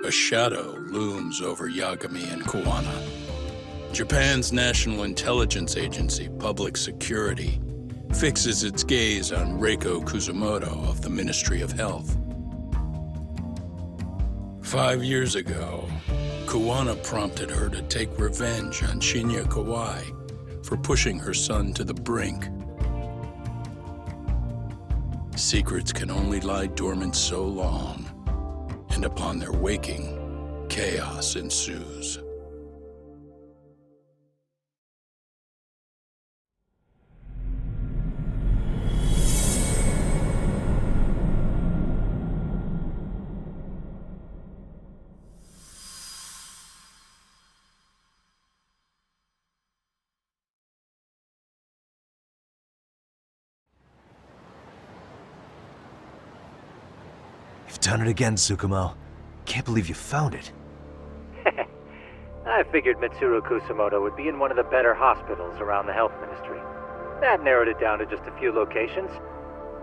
A shadow looms over Yagami and Kuwana. Japan's National Intelligence Agency, Public Security, fixes its gaze on Reiko Kusumoto of the Ministry of Health. 5 years ago, Kuwana prompted her to take revenge on Shinya Kawai for pushing her son to the brink. Secrets can only lie dormant so long, and upon their waking, chaos ensues. You've done it again, Tsukumo. Can't believe you found it. I figured Mitsuru Kusumoto would be in one of the better hospitals around the health ministry. That narrowed it down to just a few locations.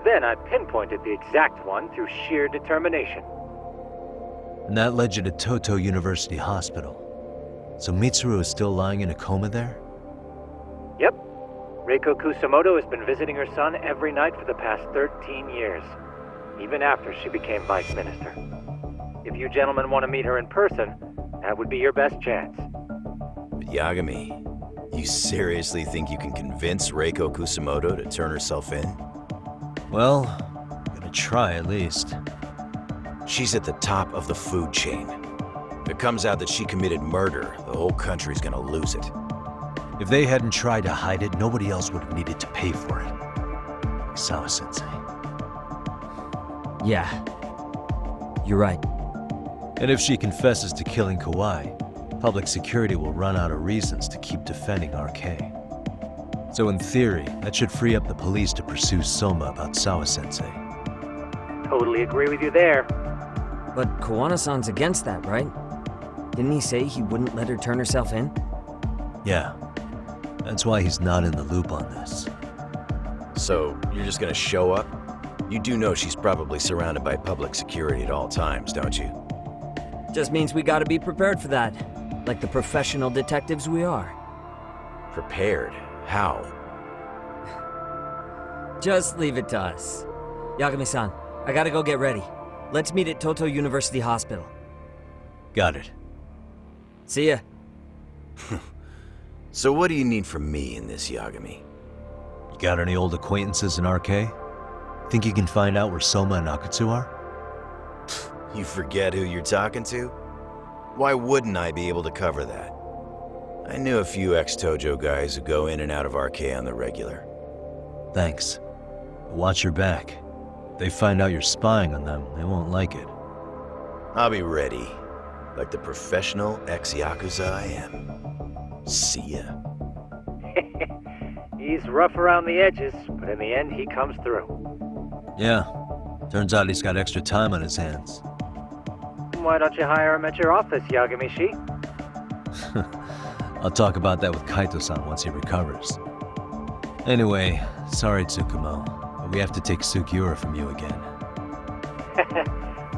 Then I pinpointed the exact one through sheer determination. And that led you to Toto University Hospital. So Mitsuru is still lying in a coma there? Yep. Reiko Kusumoto has been visiting her son every night for the past 13 years. Even after she became vice minister. If you gentlemen want to meet her in person, that would be your best chance. But Yagami, you seriously think you can convince Reiko Kusumoto to turn herself in? Well, I'm gonna try at least. She's at the top of the food chain. If it comes out that she committed murder, the whole country's gonna lose it. If they hadn't tried to hide it, nobody else would have needed to pay for it. Like Sawa-sensei. Yeah. You're right. And if she confesses to killing Kawai, public security will run out of reasons to keep defending RK. So in theory, that should free up the police to pursue Soma about Sawa-sensei. Totally agree with you there. But Kawana-san's against that, right? Didn't he say he wouldn't let her turn herself in? Yeah. That's why he's not in the loop on this. So, you're just gonna show up? You do know she's probably surrounded by public security at all times, don't you? Just means we gotta be prepared for that. Like the professional detectives we are. Prepared? How? Just leave it to us. Yagami-san, I gotta go get ready. Let's meet at Toto University Hospital. Got it. See ya. So what do you need from me in this, Yagami? You got any old acquaintances in RK? Think you can find out where Soma and Akutsu are? You forget who you're talking to? Why wouldn't I be able to cover that? I knew a few ex-Tojo guys who go in and out of RK on the regular. Thanks. Watch your back. If they find out you're spying on them, they won't like it. I'll be ready, like the professional ex-Yakuza I am. See ya. He's rough around the edges, but in the end he comes through. Yeah. Turns out he's got extra time on his hands. Why don't you hire him at your office, Yagami-shi? I'll talk about that with Kaito-san once he recovers. Anyway, sorry Tsukumo, but we have to take Sugiura from you again.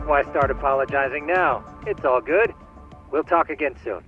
Why start apologizing now? It's all good. We'll talk again soon.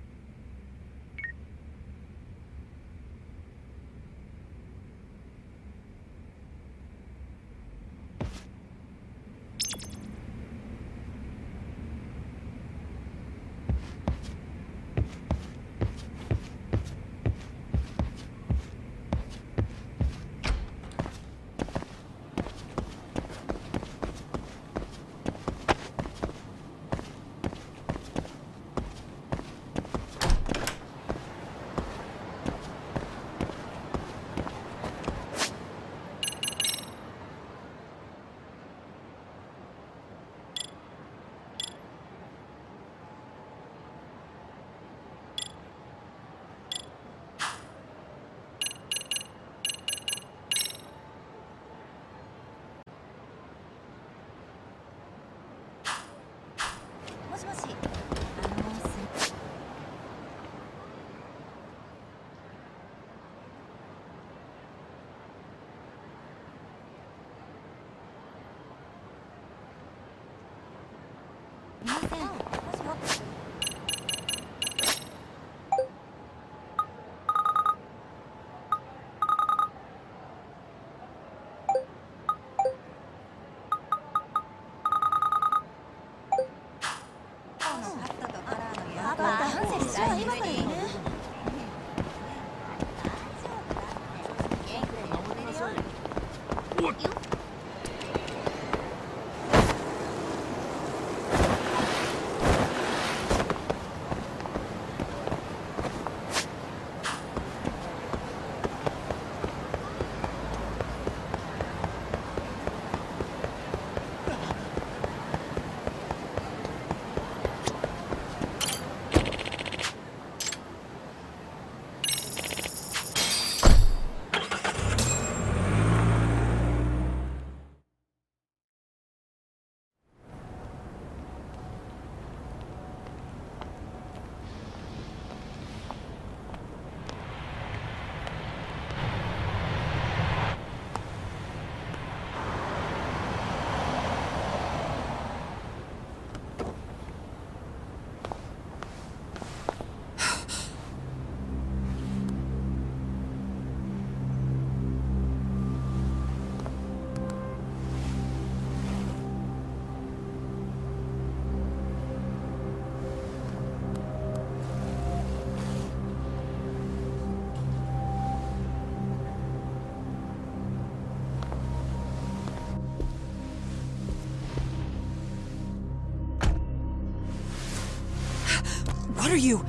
What are you?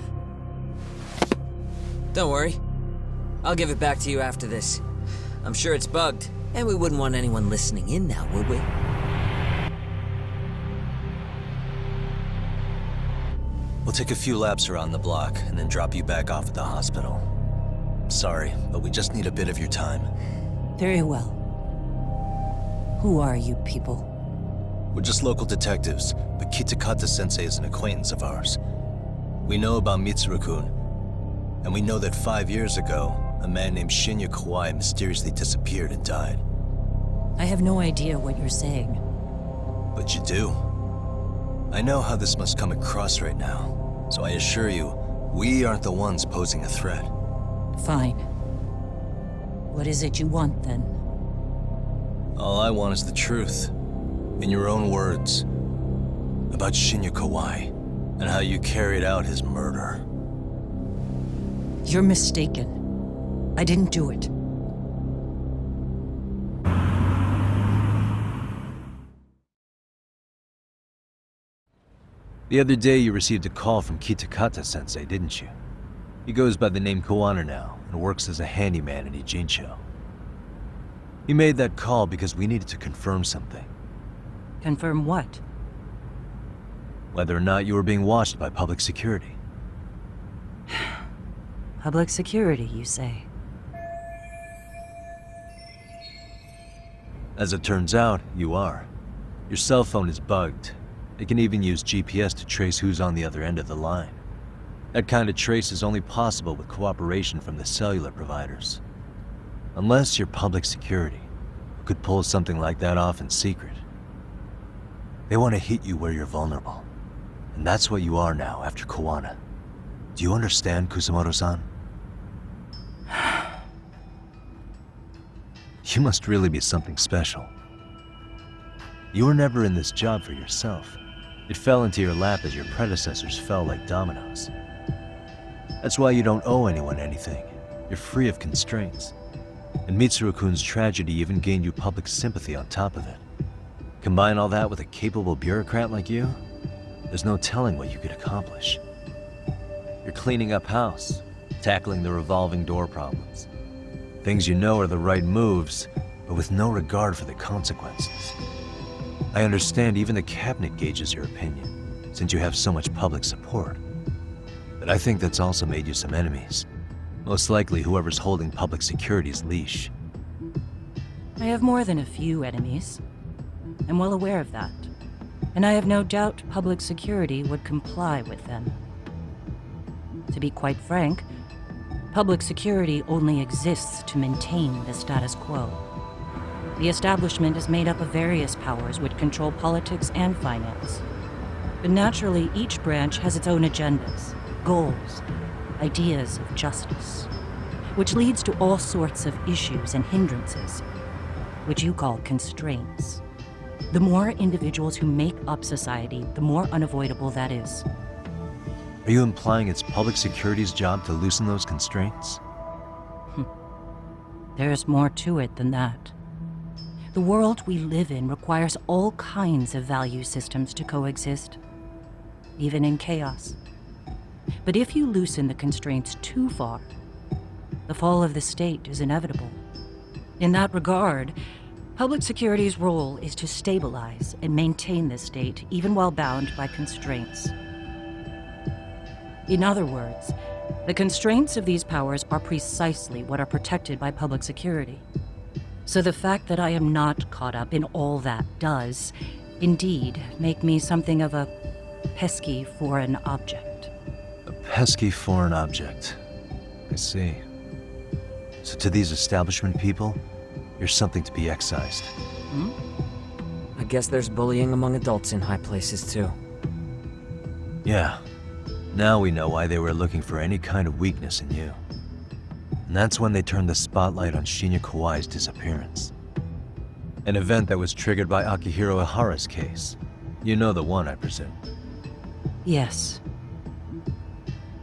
Don't worry. I'll give it back to you after this. I'm sure it's bugged, and we wouldn't want anyone listening in now, would we? We'll take a few laps around the block and then drop you back off at the hospital. Sorry, but we just need a bit of your time. Very well. Who are you people? We're just local detectives, but Kitakata-sensei is an acquaintance of ours. We know about Mitsuru-kun, and we know that 5 years ago, a man named Shinya Kawai mysteriously disappeared and died. I have no idea what you're saying. But you do. I know how this must come across right now, so I assure you, we aren't the ones posing a threat. Fine. What is it you want, then? All I want is the truth. In your own words. About Shinya Kawai, and how you carried out his murder. You're mistaken. I didn't do it. The other day you received a call from Kitakata-sensei, didn't you? He goes by the name Koana now, and works as a handyman in Ijincho. He made that call because we needed to confirm something. Confirm what? Whether or not you were being watched by public security. Public security, you say? As it turns out, you are. Your cell phone is bugged. It can even use GPS to trace who's on the other end of the line. That kind of trace is only possible with cooperation from the cellular providers. Unless you're public security, who could pull something like that off in secret. They want to hit you where you're vulnerable. And that's what you are now after Koana. Do you understand, Kusumoto-san? You must really be something special. You were never in this job for yourself. It fell into your lap as your predecessors fell like dominoes. That's why you don't owe anyone anything. You're free of constraints. And Mitsuru-kun's tragedy even gained you public sympathy on top of it. Combine all that with a capable bureaucrat like you, there's no telling what you could accomplish. You're cleaning up house, tackling the revolving door problems. Things you know are the right moves, but with no regard for the consequences. I understand even the cabinet gauges your opinion, since you have so much public support. But I think that's also made you some enemies. Most likely whoever's holding public security's leash. I have more than a few enemies. I'm well aware of that. And I have no doubt public security would comply with them. To be quite frank, public security only exists to maintain the status quo. The establishment is made up of various powers which control politics and finance. But naturally, each branch has its own agendas, goals, ideas of justice, which leads to all sorts of issues and hindrances, which you call constraints. The more individuals who make up society, the more unavoidable that is. Are you implying it's public security's job to loosen those constraints? There's more to it than that. The world we live in requires all kinds of value systems to coexist, even in chaos. But if you loosen the constraints too far, the fall of the state is inevitable. In that regard, public security's role is to stabilize and maintain the state, even while bound by constraints. In other words, the constraints of these powers are precisely what are protected by public security. So the fact that I am not caught up in all that does, indeed, make me something of a pesky foreign object. A pesky foreign object. I see. So to these establishment people, you're something to be excised. I guess there's bullying among adults in high places, too. Yeah. Now we know why they were looking for any kind of weakness in you. And that's when they turned the spotlight on Shinya Kawai's disappearance. An event that was triggered by Akihiro Ihara's case. You know the one, I presume. Yes.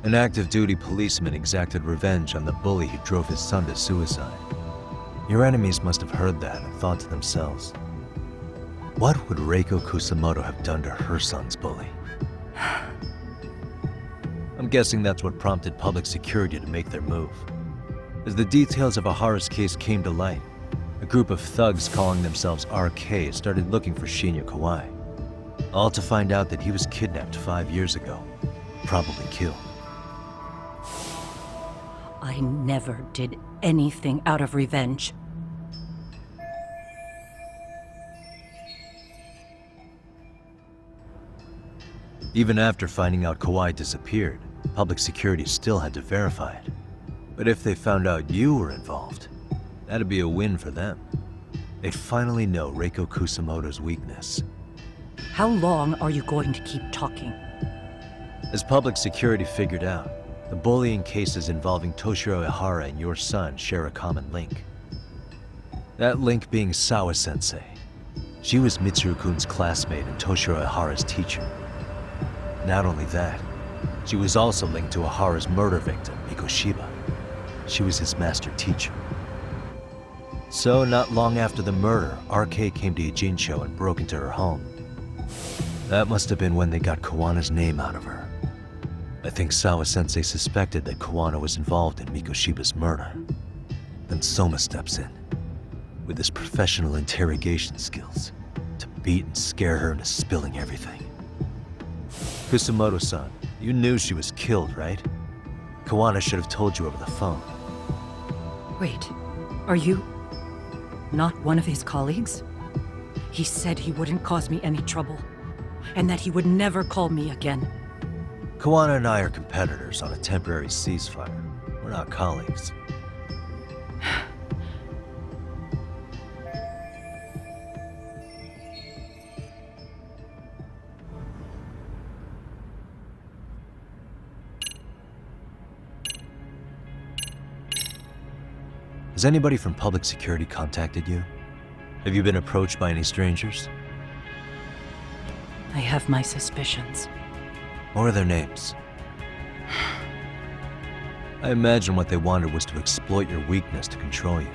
An active-duty policeman exacted revenge on the bully who drove his son to suicide. Your enemies must have heard that and thought to themselves, what would Reiko Kusamoto have done to her son's bully? I'm guessing that's what prompted public security to make their move. As the details of Ihara's case came to light, a group of thugs calling themselves RK started looking for Shinya Kawai. All to find out that he was kidnapped 5 years ago, probably killed. I never did anything out of revenge. Even after finding out Kawai disappeared, public security still had to verify it. But if they found out you were involved, that'd be a win for them. They'd finally know Reiko Kusamoto's weakness. How long are you going to keep talking? As public security figured out, the bullying cases involving Toshiro Ihara and your son share a common link. That link being Sawa-sensei. She was Mitsuru-kun's classmate and Toshiro Ihara's teacher. Not only that, she was also linked to Ihara's murder victim, Mikoshiba. She was his master teacher. So, not long after the murder, RK came to Ijincho and broke into her home. That must have been when they got Kawana's name out of her. I think Sawa-sensei suspected that Kawana was involved in Mikoshiba's murder. Then Soma steps in, with his professional interrogation skills, to beat and scare her into spilling everything. Kusamoto-san, you knew she was killed, right? Kawana should have told you over the phone. Wait, are you not one of his colleagues? He said he wouldn't cause me any trouble, and that he would never call me again. Kawana and I are competitors on a temporary ceasefire. We're not colleagues. Has anybody from public security contacted you? Have you been approached by any strangers? I have my suspicions. What are their names? I imagine what they wanted was to exploit your weakness to control you.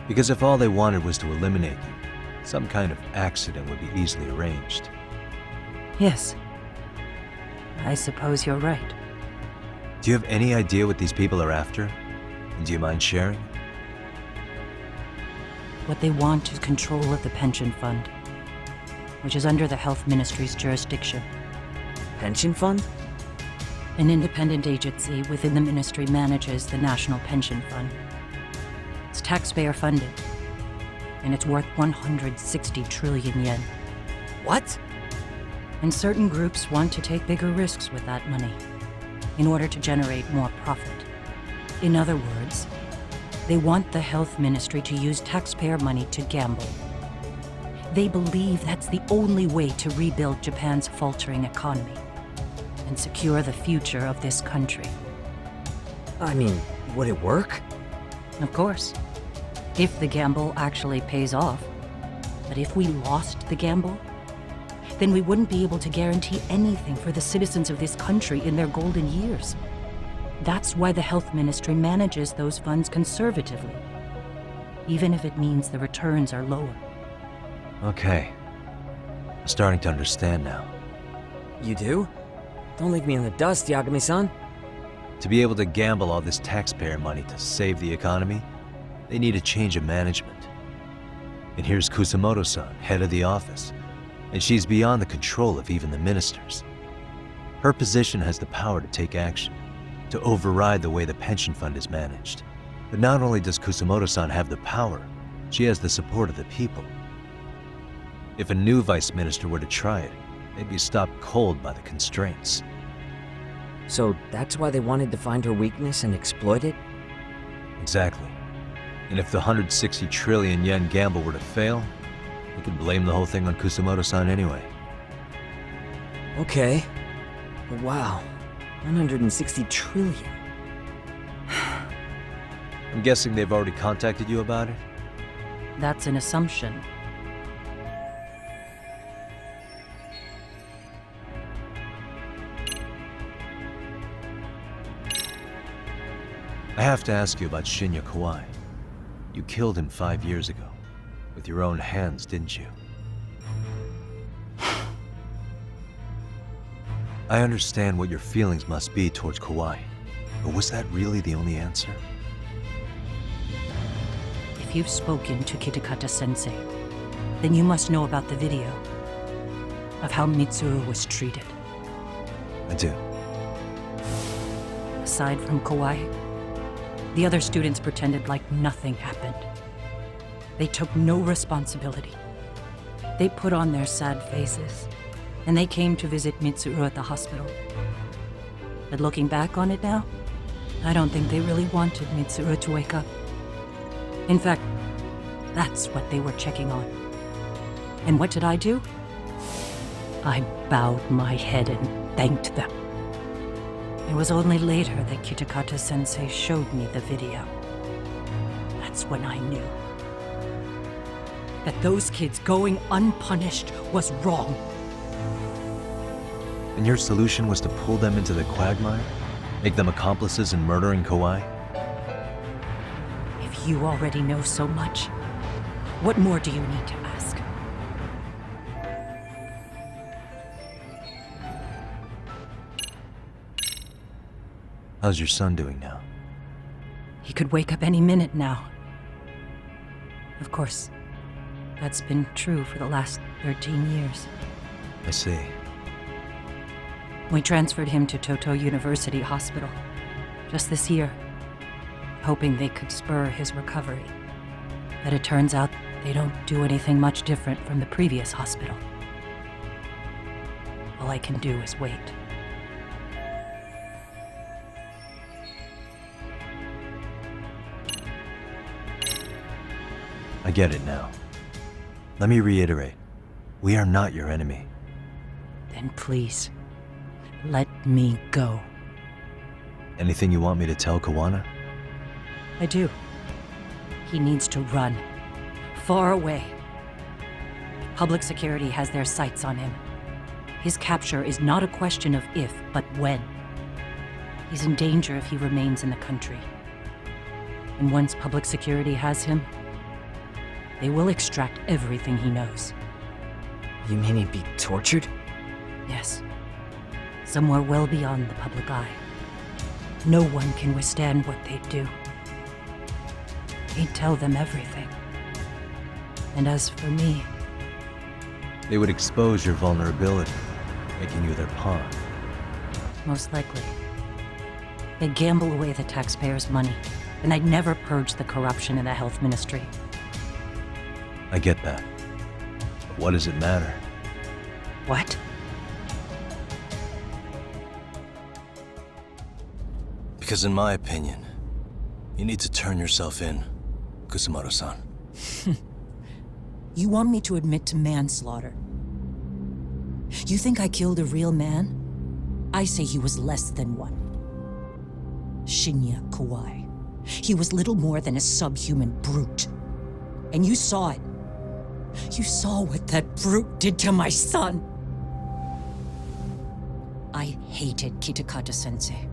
Because if all they wanted was to eliminate you, some kind of accident would be easily arranged. Yes. I suppose you're right. Do you have any idea what these people are after? And do you mind sharing? What they want is control of the pension fund, which is under the Health Ministry's jurisdiction. Pension fund? An independent agency within the ministry manages the National Pension Fund. It's taxpayer funded, and it's worth 160 trillion yen. What? And certain groups want to take bigger risks with that money in order to generate more profit. In other words, they want the health ministry to use taxpayer money to gamble. They believe that's the only way to rebuild Japan's faltering economy and secure the future of this country. I mean, would it work? Of course, if the gamble actually pays off. But if we lost the gamble, then we wouldn't be able to guarantee anything for the citizens of this country in their golden years. That's why the health ministry manages those funds conservatively. even if it means the returns are lower. Okay. I'm starting to understand now. You do? Don't leave me in the dust, Yagami-san. To be able to gamble all this taxpayer money to save the economy, they need a change of management. And here's Kusamoto-san, head of the office, and she's beyond the control of even the ministers. Her position has the power to take action, to override the way the pension fund is managed. But not only does Kusamoto-san have the power, she has the support of the people. If a new vice minister were to try it, they'd be stopped cold by the constraints. So that's why they wanted to find her weakness and exploit it? Exactly. And if the 160 trillion yen gamble were to fail, we could blame the whole thing on Kusamoto-san anyway. Okay. But wow, 160 trillion. I'm guessing they've already contacted you about it? That's an assumption. I have to ask you about Shinya Kawai. You killed him 5 years ago. With your own hands, didn't you? I understand what your feelings must be towards Kawai, but was that really the only answer? If you've spoken to Kitakata-sensei, then you must know about the video of how Mitsuru was treated. I do. Aside from Kawai, the other students pretended like nothing happened. They took no responsibility. They put on their sad faces, and they came to visit Mitsuru at the hospital. But looking back on it now, I don't think they really wanted Mitsuru to wake up. In fact, that's what they were checking on. And what did I do? I bowed my head and thanked them. It was only later that Kitakata-sensei showed me the video. That's when I knew that those kids going unpunished was wrong. And your solution was to pull them into the quagmire? Make them accomplices in murdering Kawai? If you already know so much, what more do you need to ask? How's your son doing now? He could wake up any minute now. Of course, that's been true for the last 13 years. I see. We transferred him to Toto University Hospital just this year, hoping they could spur his recovery. But it turns out they don't do anything much different from the previous hospital. All I can do is wait. I get it now. Let me reiterate. We are not your enemy. Then please, let me go. Anything you want me to tell Kawana? I do. He needs to run. Far away. Public security has their sights on him. His capture is not a question of if, but when. He's in danger if he remains in the country. And once public security has him, they will extract everything he knows. You mean he'd be tortured? Yes. Somewhere well beyond the public eye. No one can withstand what they do. He'd tell them everything. And as for me, They would expose your vulnerability, making you their pawn. most likely. They'd gamble away the taxpayers' money, and I'd never purge the corruption in the health ministry. I get that. But what does it matter? What? Because in my opinion, you need to turn yourself in, Kusamoto-san. You want me to admit to manslaughter? You think I killed a real man? I say he was less than one. Shinya Kawai. He was little more than a subhuman brute. And you saw it. You saw what that brute did to my son. I hated Kitakata-sensei.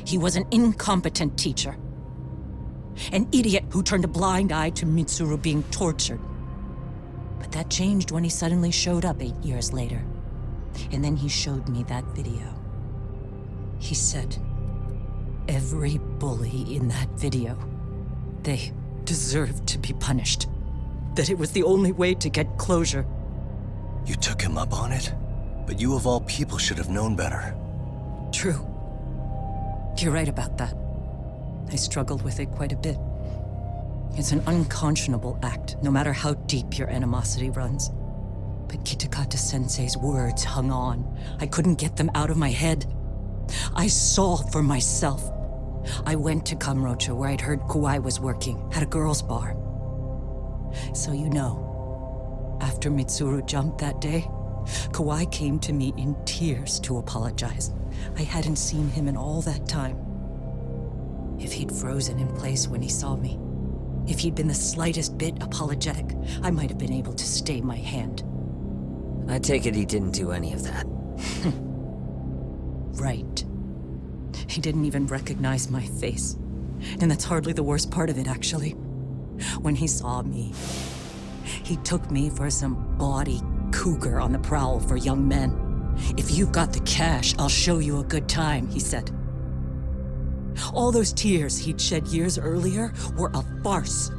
He was an incompetent teacher. An idiot who turned a blind eye to Mitsuru being tortured. But that changed when he suddenly showed up 8 years later. And then he showed me that video. He said, every bully in that video, they deserved to be punished. That it was the only way to get closure. You took him up on it? But you of all people should have known better. True. You're right about that. I struggled with it quite a bit. It's an unconscionable act, no matter how deep your animosity runs. But Kitakata-sensei's words hung on. I couldn't get them out of my head. I saw for myself. I went to Kamurocho, where I'd heard Kawai was working, at a girls' bar. So you know, after Mitsuru jumped that day, Kawai came to me in tears to apologize. I hadn't seen him in all that time. If he'd frozen in place when he saw me, if he'd been the slightest bit apologetic, I might have been able to stay my hand. I take it he didn't do any of that. Right. He didn't even recognize my face. And that's hardly the worst part of it, actually. When he saw me, he took me for some bawdy cougar on the prowl for young men. If you've got the cash, I'll show you a good time, he said. All those tears he'd shed years earlier were a farce.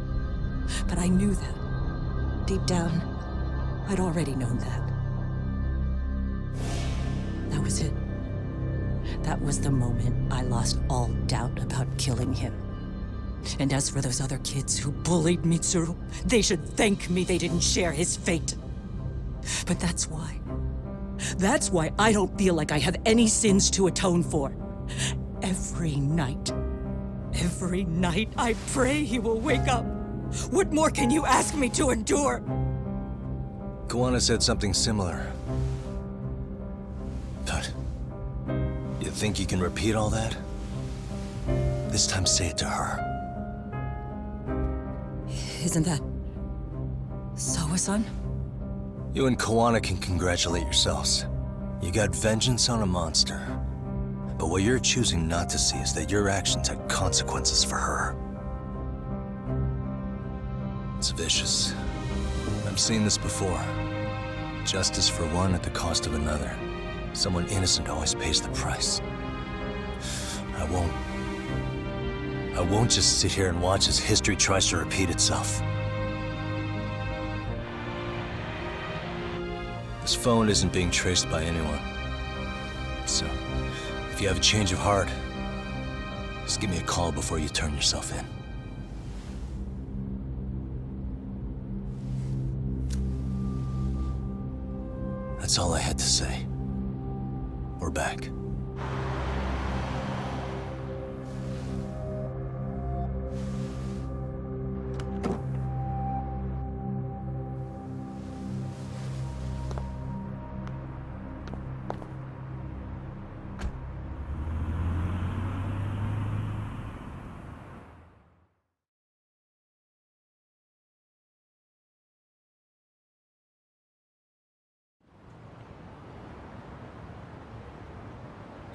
But I knew that. Deep down, I'd already known that. That was it. That was the moment I lost all doubt about killing him. And as for those other kids who bullied Mitsuru, they should thank me they didn't share his fate. But that's why. That's why I don't feel like I have any sins to atone for. Every night I pray he will wake up. What more can you ask me to endure? Kawana said something similar. But you think you can repeat all that? This time say it to her. Isn't that Sawa-san? You and Kawana can congratulate yourselves. You got vengeance on a monster. But what you're choosing not to see is that your actions had consequences for her. It's vicious. I've seen this before. Justice for one at the cost of another. Someone innocent always pays the price. I won't just sit here and watch as history tries to repeat itself. This phone isn't being traced by anyone. So, if you have a change of heart, just give me a call before you turn yourself in. That's all I had to say. We're back.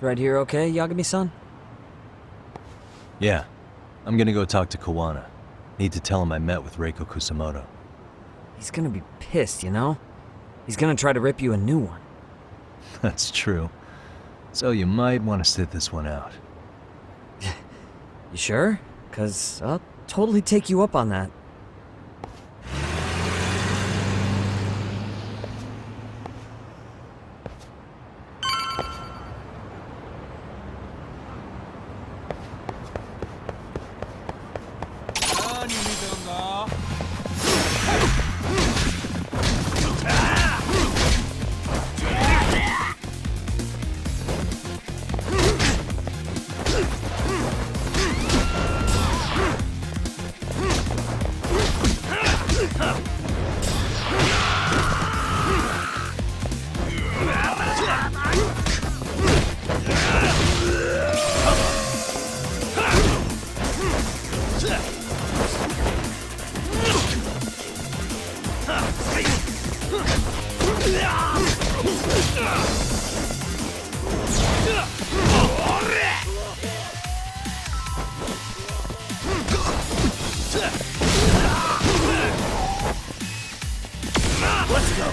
Right here okay, Yagami-san? Yeah. I'm gonna go talk to Kawana. Need to tell him I met with Reiko Kusamoto. He's gonna be pissed, you know? He's gonna try to rip you a new one. That's true. So you might want to sit this one out. You sure? 'Cause I'll totally take you up on that. Let's go.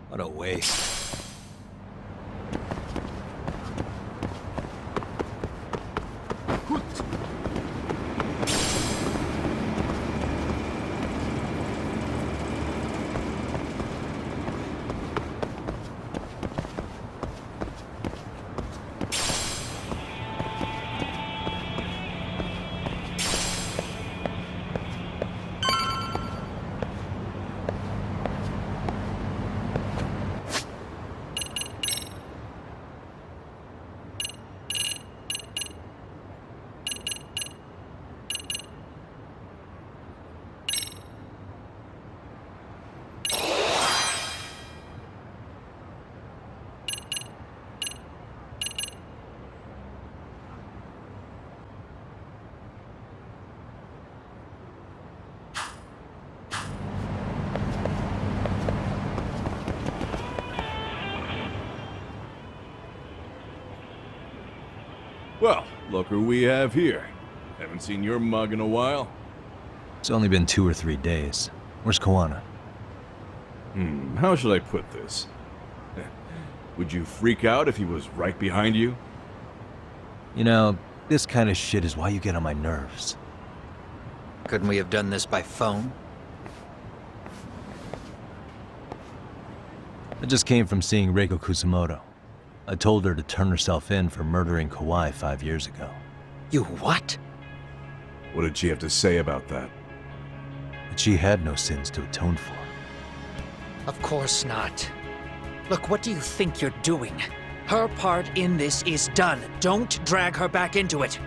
What a waste. Well, look who we have here. Haven't seen your mug in a while. It's only been 2 or 3 days. Where's Koana? How should I put this? Would you freak out if he was right behind you? You know, this kind of shit is why you get on my nerves. Couldn't we have done this by phone? I just came from seeing Reiko Kusamoto. I told her to turn herself in for murdering Kawhi 5 years ago. You what? What did she have to say about that? But she had no sins to atone for. Of course not. Look, what do you think you're doing? Her part in this is done. Don't drag her back into it.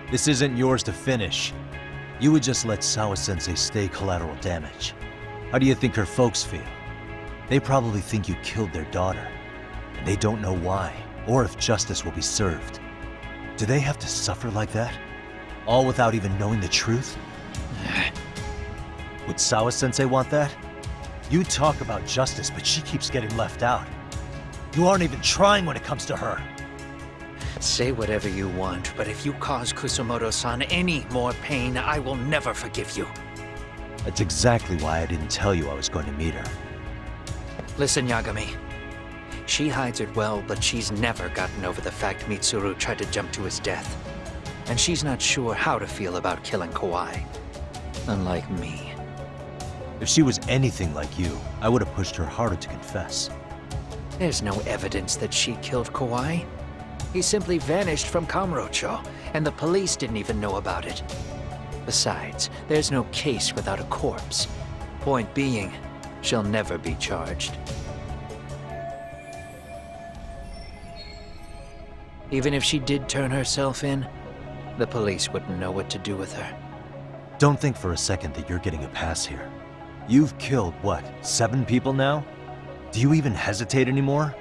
This isn't yours to finish. You would just let Sawa-sensei stay collateral damage. How do you think her folks feel? They probably think you killed their daughter. And they don't know why, or if justice will be served. Do they have to suffer like that? All without even knowing the truth? Would Sawa-sensei want that? You talk about justice, but she keeps getting left out. You aren't even trying when it comes to her. Say whatever you want, but if you cause Kusamoto-san any more pain, I will never forgive you. That's exactly why I didn't tell you I was going to meet her. Listen, Yagami. She hides it well, but she's never gotten over the fact Mitsuru tried to jump to his death. And she's not sure how to feel about killing Kawhi. Unlike me. If she was anything like you, I would have pushed her harder to confess. There's no evidence that she killed Kawhi. He simply vanished from Kamurocho, and the police didn't even know about it. Besides, there's no case without a corpse. Point being, she'll never be charged. Even if she did turn herself in, the police wouldn't know what to do with her. Don't think for a second that you're getting a pass here. You've killed, what, 7 people now? Do you even hesitate anymore?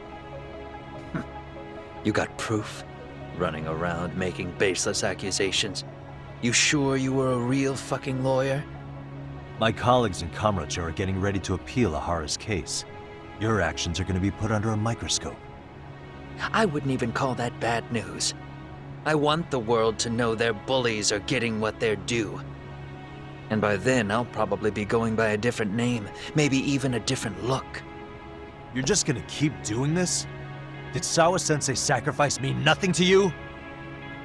You got proof? Running around making baseless accusations. You sure you were a real fucking lawyer? My colleagues in Kamurocho are getting ready to appeal Ahara's case. Your actions are going to be put under a microscope. I wouldn't even call that bad news. I want the world to know their bullies are getting what they're due. And by then, I'll probably be going by a different name, maybe even a different look. You're just gonna keep doing this? Did Sawa-sensei sacrifice mean nothing to you?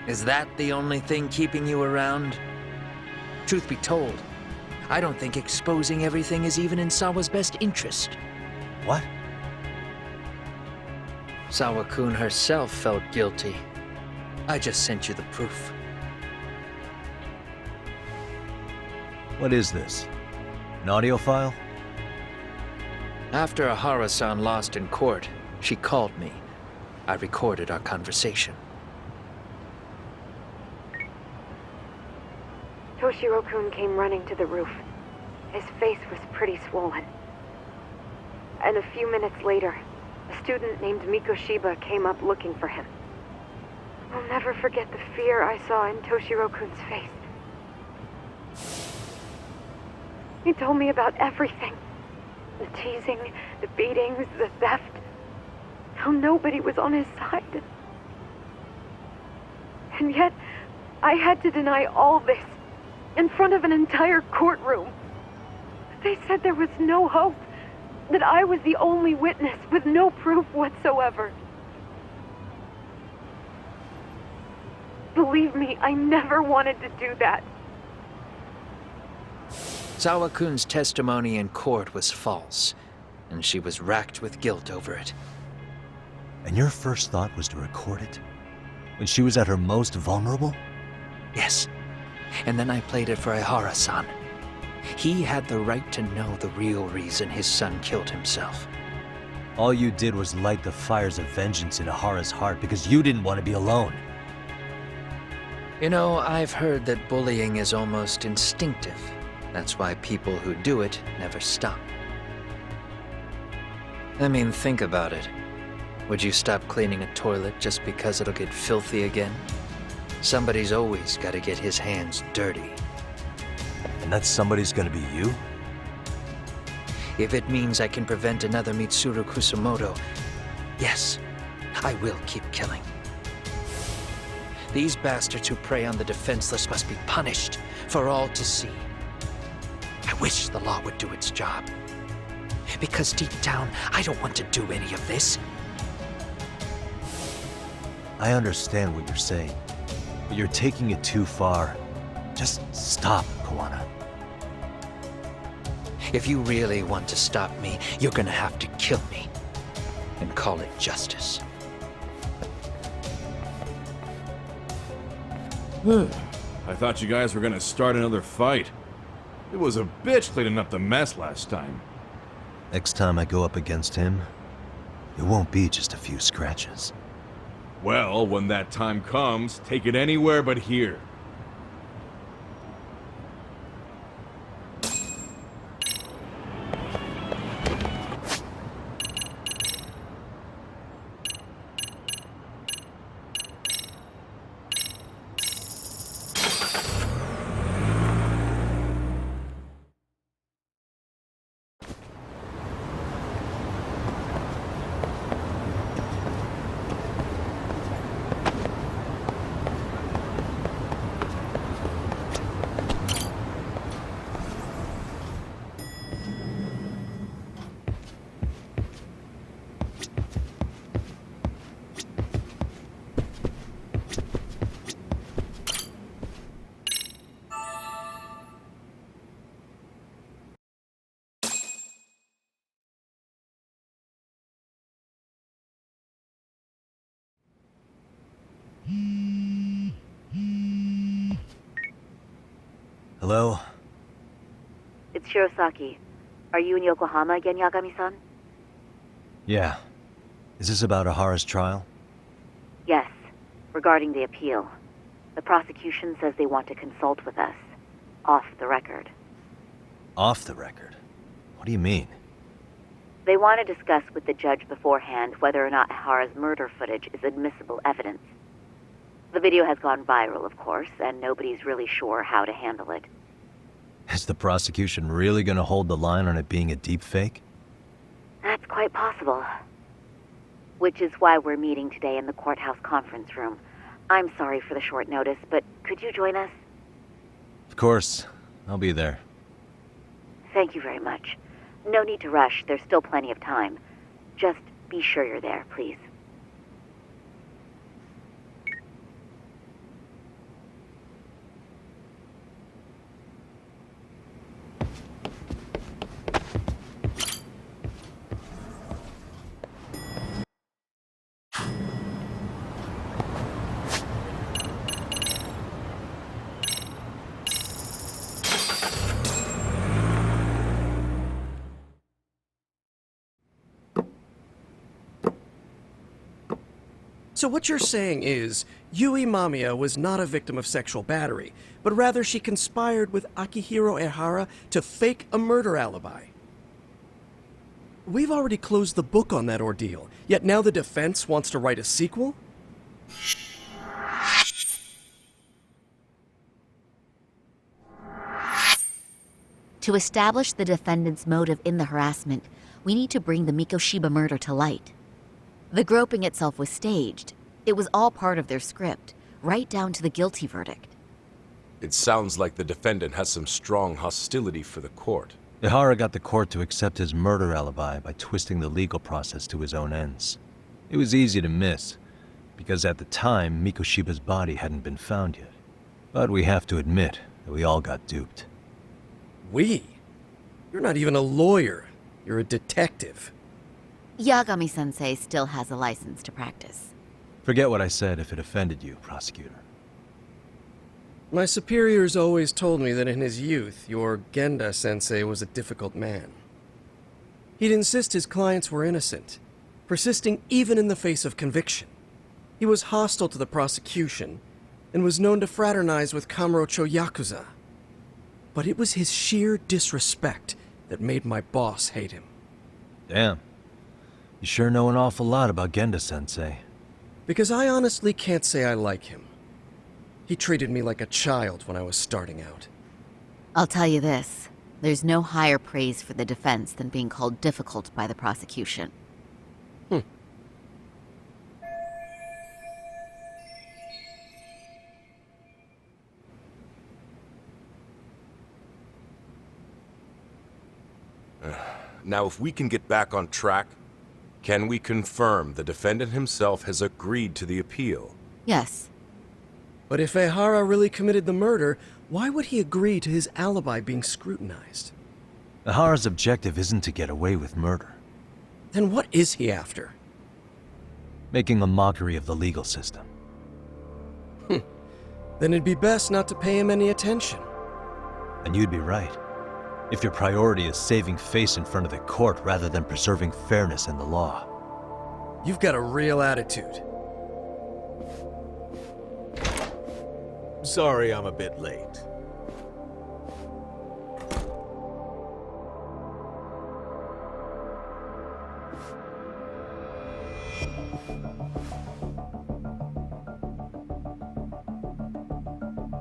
Is that the only thing keeping you around? Truth be told, I don't think exposing everything is even in Sawa's best interest. What? Sawa-kun herself felt guilty. I just sent you the proof. What is this? An audio file? After Ahara-san lost in court, she called me. I recorded our conversation. Toshiro-kun came running to the roof. His face was pretty swollen. And a few minutes later, a student named Mikoshiba came up looking for him. I'll never forget the fear I saw in Toshiro-kun's face. He told me about everything. The teasing, the beatings, the theft. How nobody was on his side. And yet, I had to deny all this in front of an entire courtroom. They said there was no hope, that I was the only witness with no proof whatsoever. Believe me, I never wanted to do that. Sawa-kun's testimony in court was false, and she was racked with guilt over it. And your first thought was to record it? When she was at her most vulnerable? Yes. And then I played it for Ihara-san. He had the right to know the real reason his son killed himself. All you did was light the fires of vengeance in Ihara's heart because you didn't want to be alone. You know, I've heard that bullying is almost instinctive. That's why people who do it never stop. I mean, think about it. Would you stop cleaning a toilet just because it'll get filthy again? Somebody's always got to get his hands dirty. And that somebody's gonna be you? If it means I can prevent another Mitsuru Kusamoto, yes, I will keep killing. These bastards who prey on the defenseless must be punished for all to see. I wish the law would do its job. Because deep down, I don't want to do any of this. I understand what you're saying, but you're taking it too far. Just stop, Koana. If you really want to stop me, you're gonna have to kill me. And call it justice. I thought you guys were gonna start another fight. It was a bitch cleaning up the mess last time. Next time I go up against him, it won't be just a few scratches. Well, when that time comes, take it anywhere but here. Hello? It's Shirosaki. Are you in Yokohama again, Yagami-san? Yeah. Is this about Ihara's trial? Yes, regarding the appeal. The prosecution says they want to consult with us. Off the record. Off the record? What do you mean? They want to discuss with the judge beforehand whether or not Ihara's murder footage is admissible evidence. The video has gone viral, of course, and nobody's really sure how to handle it. Is the prosecution really gonna hold the line on it being a deepfake? That's quite possible. Which is why we're meeting today in the courthouse conference room. I'm sorry for the short notice, but could you join us? Of course. I'll be there. Thank you very much. No need to rush, there's still plenty of time. Just be sure you're there, please. So what you're saying is, Yui Mamiya was not a victim of sexual battery, but rather she conspired with Akihiro Ehara to fake a murder alibi. We've already closed the book on that ordeal, yet now the defense wants to write a sequel? To establish the defendant's motive in the harassment, we need to bring the Mikoshiba murder to light. The groping itself was staged. It was all part of their script, right down to the guilty verdict. It sounds like the defendant has some strong hostility for the court. Ehara got the court to accept his murder alibi by twisting the legal process to his own ends. It was easy to miss, because at the time, Mikoshiba's body hadn't been found yet. But we have to admit that we all got duped. We? You're not even a lawyer. You're a detective. Yagami-sensei still has a license to practice. Forget what I said if it offended you, prosecutor. My superiors always told me that in his youth, your Genda-sensei was a difficult man. He'd insist his clients were innocent, persisting even in the face of conviction. He was hostile to the prosecution, and was known to fraternize with Kamurocho Yakuza. But it was his sheer disrespect that made my boss hate him. Damn. You sure know an awful lot about Genda-sensei. Because I honestly can't say I like him. He treated me like a child when I was starting out. I'll tell you this, there's no higher praise for the defense than being called difficult by the prosecution. Now, if we can get back on track, can we confirm the defendant himself has agreed to the appeal? Yes. But if Ehara really committed the murder, why would he agree to his alibi being scrutinized? Ehara's objective isn't to get away with murder. Then what is he after? Making a mockery of the legal system. Then it'd be best not to pay him any attention. And you'd be right. If your priority is saving face in front of the court rather than preserving fairness in the law. You've got a real attitude. Sorry I'm a bit late.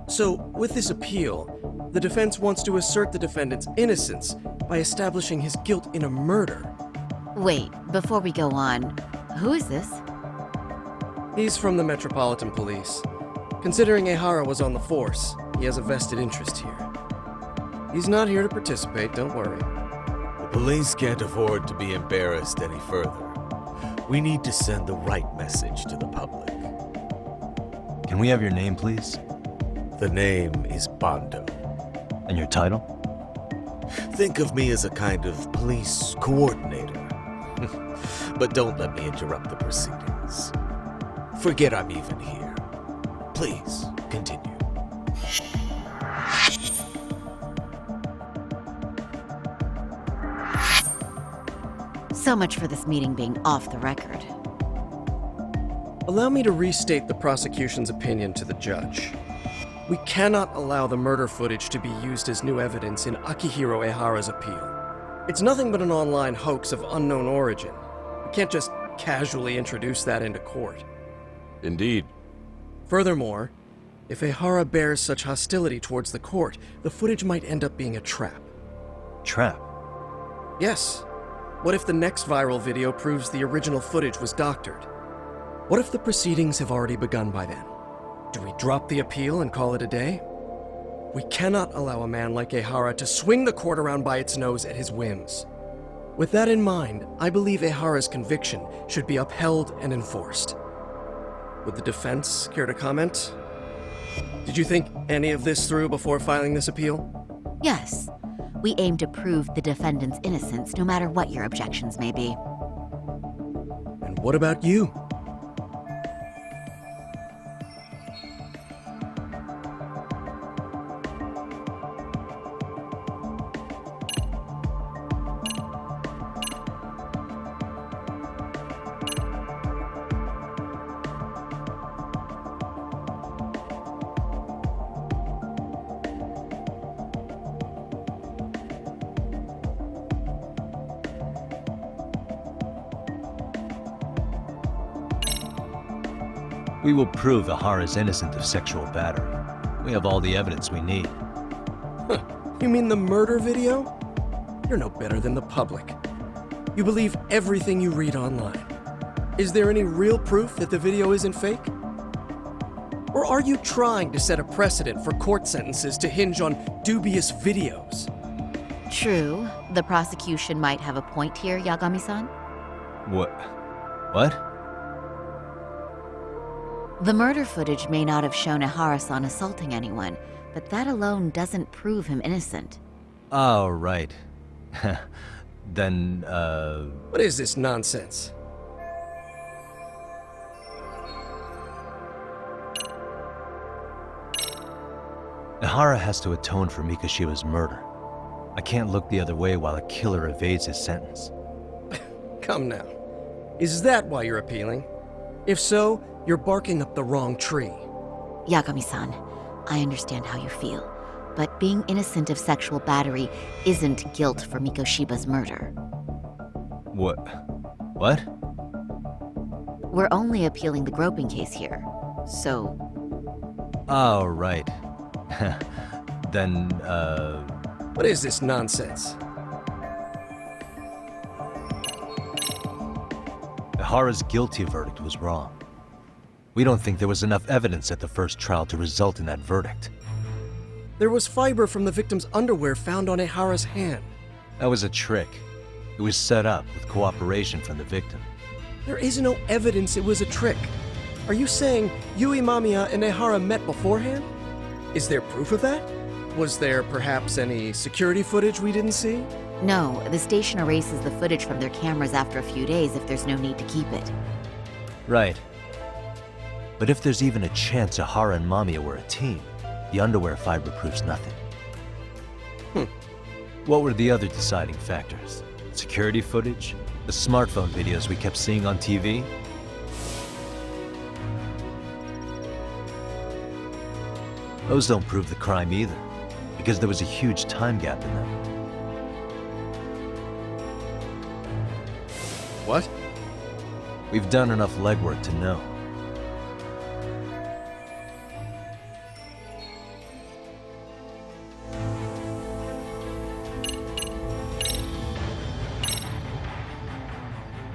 So, with this appeal, the defense wants to assert the defendant's innocence by establishing his guilt in a murder. Wait, before we go on, who is this? He's from the Metropolitan Police. Considering Ehara was on the force, he has a vested interest here. He's not here to participate, don't worry. The police can't afford to be embarrassed any further. We need to send the right message to the public. Can we have your name, please? The name is Bando. And your title? Think of me as a kind of police coordinator. But don't let me interrupt the proceedings. Forget I'm even here. Please, continue. So much for this meeting being off the record. Allow me to restate the prosecution's opinion to the judge. We cannot allow the murder footage to be used as new evidence in Akihiro Ehara's appeal. It's nothing but an online hoax of unknown origin. We can't just casually introduce that into court. Indeed. Furthermore, if Ehara bears such hostility towards the court, the footage might end up being a trap. Trap? Yes. What if the next viral video proves the original footage was doctored? What if the proceedings have already begun by then? Do we drop the appeal and call it a day? We cannot allow a man like Ehara to swing the court around by its nose at his whims. With that in mind, I believe Ehara's conviction should be upheld and enforced. Would the defense care to comment? Did you think any of this through before filing this appeal? Yes. We aim to prove the defendant's innocence no matter what your objections may be. And what about you? We will prove Ahara is innocent of sexual battery. We have all the evidence we need. You mean the murder video? You're no better than the public. You believe everything you read online. Is there any real proof that the video isn't fake? Or are you trying to set a precedent for court sentences to hinge on dubious videos? True, the prosecution might have a point here, Yagami-san. What? The murder footage may not have shown Ahara-san assaulting anyone, but that alone doesn't prove him innocent. Oh, right. Then, What is this nonsense? Ahara has to atone for Mikoshiba's murder. I can't look the other way while a killer evades his sentence. Come now. Is that why you're appealing? If so, you're barking up the wrong tree. Yagami-san, I understand how you feel, but being innocent of sexual battery isn't guilt for Mikoshiba's murder. What? We're only appealing the groping case here, so... Oh, right. Then, What is this nonsense? Ahara's guilty verdict was wrong. We don't think there was enough evidence at the first trial to result in that verdict. There was fiber from the victim's underwear found on Ahara's hand. That was a trick. It was set up with cooperation from the victim. There is no evidence it was a trick. Are you saying Yui Mamiya and Ehara met beforehand? Is there proof of that? Was there perhaps any security footage we didn't see? No, the station erases the footage from their cameras after a few days if there's no need to keep it. Right. But if there's even a chance Ahara and Mamiya were a team, the underwear fiber proves nothing. What were the other deciding factors? Security footage? The smartphone videos we kept seeing on TV? Those don't prove the crime either, because there was a huge time gap in them. What? We've done enough legwork to know.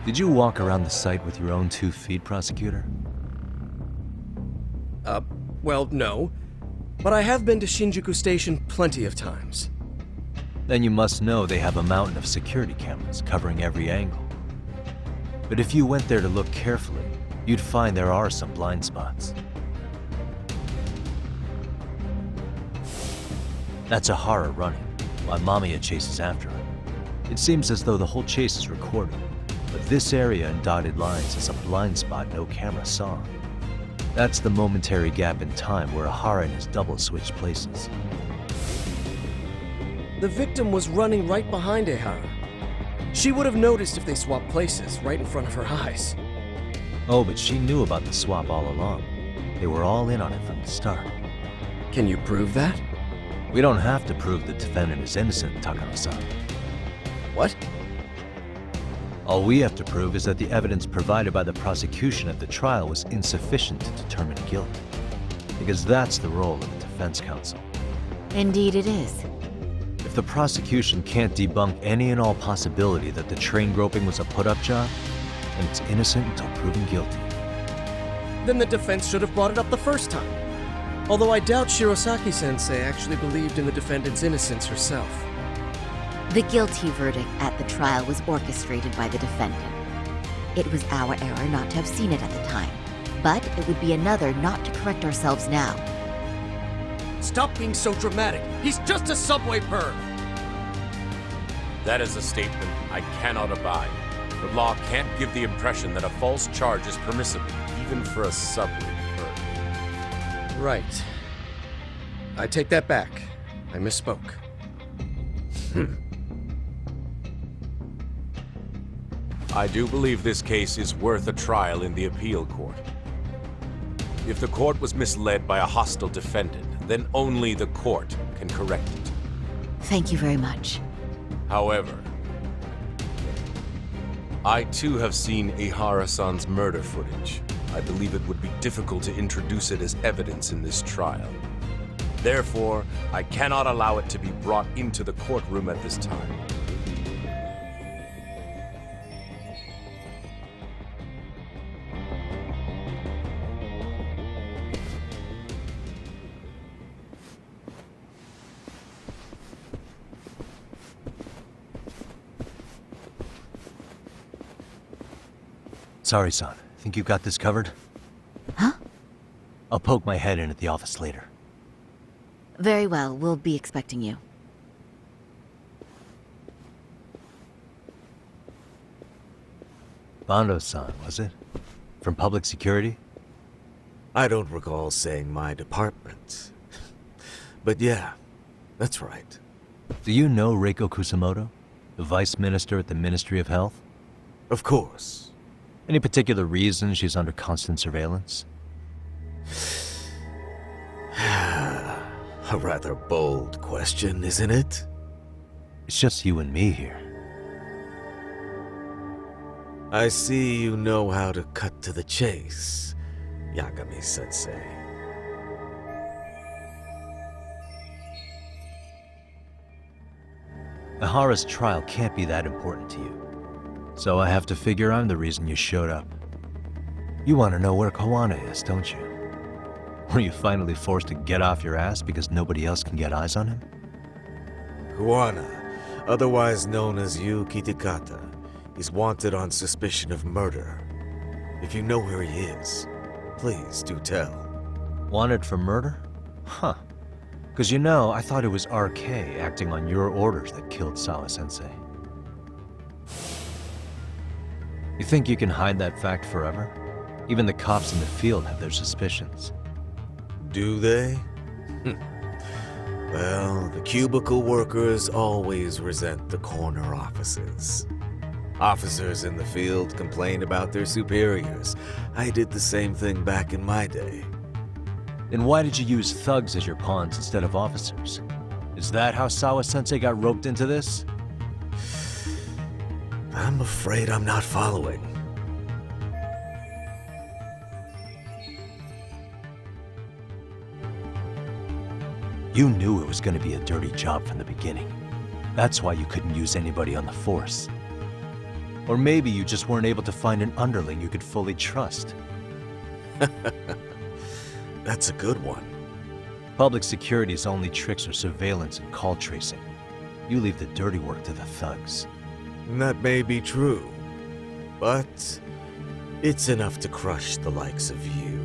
Did you walk around the site with your own 2 feet, prosecutor? Well, no. But I have been to Shinjuku Station plenty of times. Then you must know they have a mountain of security cameras covering every angle. But if you went there to look carefully, you'd find there are some blind spots. That's Ahara running, while Mamiya chases after him. It seems as though the whole chase is recorded, but this area in dotted lines is a blind spot no camera saw. That's the momentary gap in time where Ahara and his double switched places. The victim was running right behind Ehara. She would have noticed if they swapped places right in front of her eyes. Oh, but she knew about the swap all along. They were all in on it from the start. Can you prove that? We don't have to prove the defendant is innocent, Takano-san. What? All we have to prove is that the evidence provided by the prosecution at the trial was insufficient to determine guilt. Because that's the role of the defense counsel. Indeed it is. If the prosecution can't debunk any and all possibility that the train groping was a put-up job, then it's innocent until proven guilty. Then the defense should have brought it up the first time. Although I doubt Shirosaki-sensei actually believed in the defendant's innocence herself. The guilty verdict at the trial was orchestrated by the defendant. It was our error not to have seen it at the time, but it would be another not to correct ourselves now. Stop being so dramatic. He's just a subway perv. That is a statement I cannot abide. The law can't give the impression that a false charge is permissible, even for a subway perv. Right. I take that back. I misspoke. I do believe this case is worth a trial in the appeal court. If the court was misled by a hostile defendant, then only the court can correct it. Thank you very much. However, I too have seen Ihara-san's murder footage. I believe it would be difficult to introduce it as evidence in this trial. Therefore, I cannot allow it to be brought into the courtroom at this time. Sorry, son. Think you've got this covered? Huh? I'll poke my head in at the office later. Very well, we'll be expecting you. Bando-san, was it? From public security? I don't recall saying my department. But yeah, that's right. Do you know Reiko Kusamoto? The vice minister at the Ministry of Health? Of course. Any particular reason she's under constant surveillance? A rather bold question, isn't it? It's just you and me here. I see you know how to cut to the chase, Yagami-sensei. Ihara's trial can't be that important to you. So I have to figure I'm the reason you showed up. You want to know where Kawana is, don't you? Were you finally forced to get off your ass because nobody else can get eyes on him? Kawana, otherwise known as Yu Kitakata, is wanted on suspicion of murder. If you know where he is, please do tell. Wanted for murder? Huh. Because you know, I thought it was RK acting on your orders that killed Sawa-sensei. You think you can hide that fact forever? Even the cops in the field have their suspicions. Do they? Well, the cubicle workers always resent the corner offices. Officers in the field complain about their superiors. I did the same thing back in my day. Then why did you use thugs as your pawns instead of officers? Is that how Sawa-sensei got roped into this? I'm afraid I'm not following. You knew it was going to be a dirty job from the beginning. That's why you couldn't use anybody on the force. Or maybe you just weren't able to find an underling you could fully trust. That's a good one. Public security's only tricks are surveillance and call tracing. You leave the dirty work to the thugs. That may be true, but it's enough to crush the likes of you.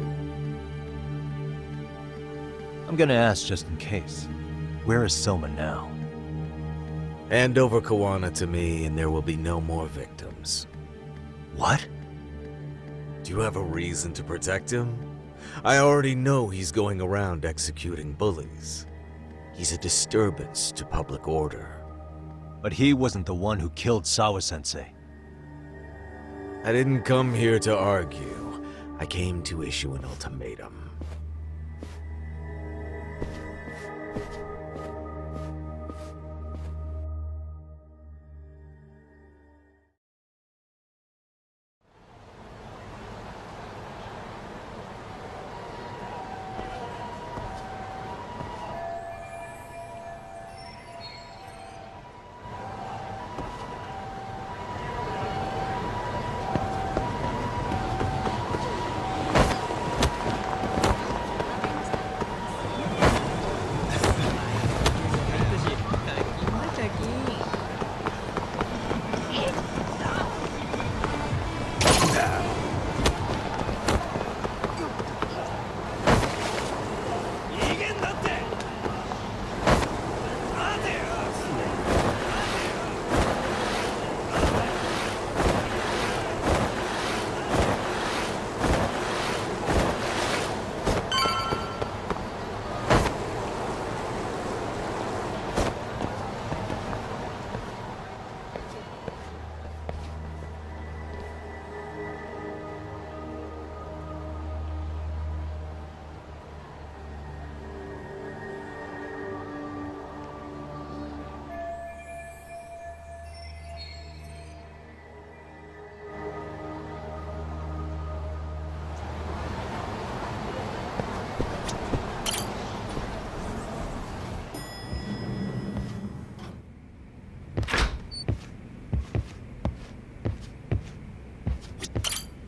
I'm gonna ask just in case. Where is Soma now? Hand over Kawana to me and there will be no more victims. What? Do you have a reason to protect him? I already know he's going around executing bullies. He's a disturbance to public order. But he wasn't the one who killed Sawa-sensei. I didn't come here to argue. I came to issue an ultimatum.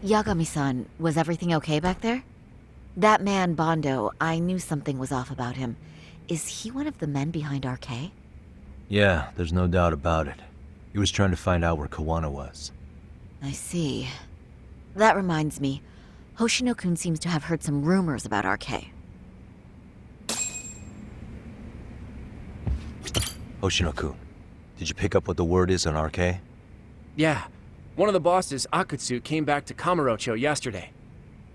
Yagami-san, was everything okay back there? That man, Bondo, I knew something was off about him. Is he one of the men behind RK? Yeah, there's no doubt about it. He was trying to find out where Kawana was. I see. That reminds me, Hoshino-kun seems to have heard some rumors about RK. Hoshino-kun, did you pick up what the word is on RK? Yeah. One of the bosses, Akutsu, came back to Kamurocho yesterday.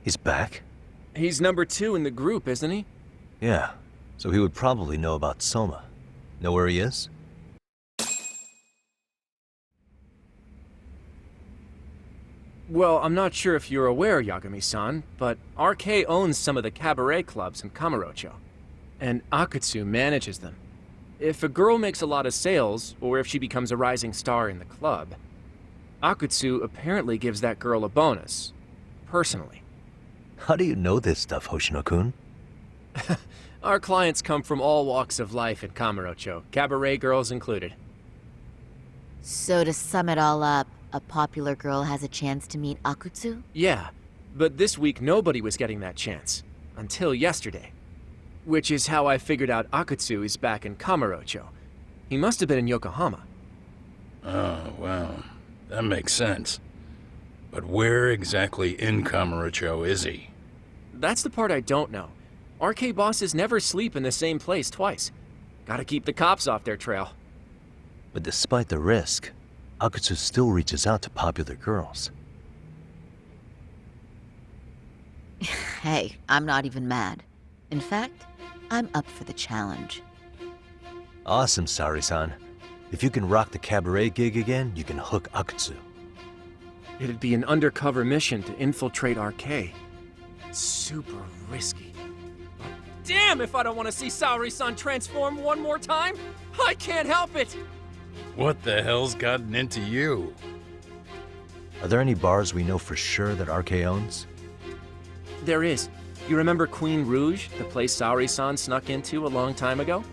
He's back? He's number 2 in the group, isn't he? Yeah, so he would probably know about Soma. Know where he is? Well, I'm not sure if you're aware, Yagami-san, but RK owns some of the cabaret clubs in Kamurocho, and Akutsu manages them. If a girl makes a lot of sales, or if she becomes a rising star in the club, Akutsu apparently gives that girl a bonus, personally. How do you know this stuff, Hoshino-kun? Our clients come from all walks of life in Kamurocho, cabaret girls included. So to sum it all up, a popular girl has a chance to meet Akutsu? Yeah, but this week nobody was getting that chance. Until yesterday. Which is how I figured out Akutsu is back in Kamurocho. He must have been in Yokohama. Oh, well, that makes sense. But where exactly in Kamurocho is he? That's the part I don't know. RK bosses never sleep in the same place twice. Gotta keep the cops off their trail. But despite the risk, Akutsu still reaches out to popular girls. Hey, I'm not even mad. In fact, I'm up for the challenge. Awesome, Sari-san. If you can rock the cabaret gig again, you can hook Akutsu. It'd be an undercover mission to infiltrate RK. Super risky. But damn if I don't want to see Saori-san transform one more time! I can't help it! What the hell's gotten into you? Are there any bars we know for sure that RK owns? There is. You remember Queen Rouge, the place Saori-san snuck into a long time ago?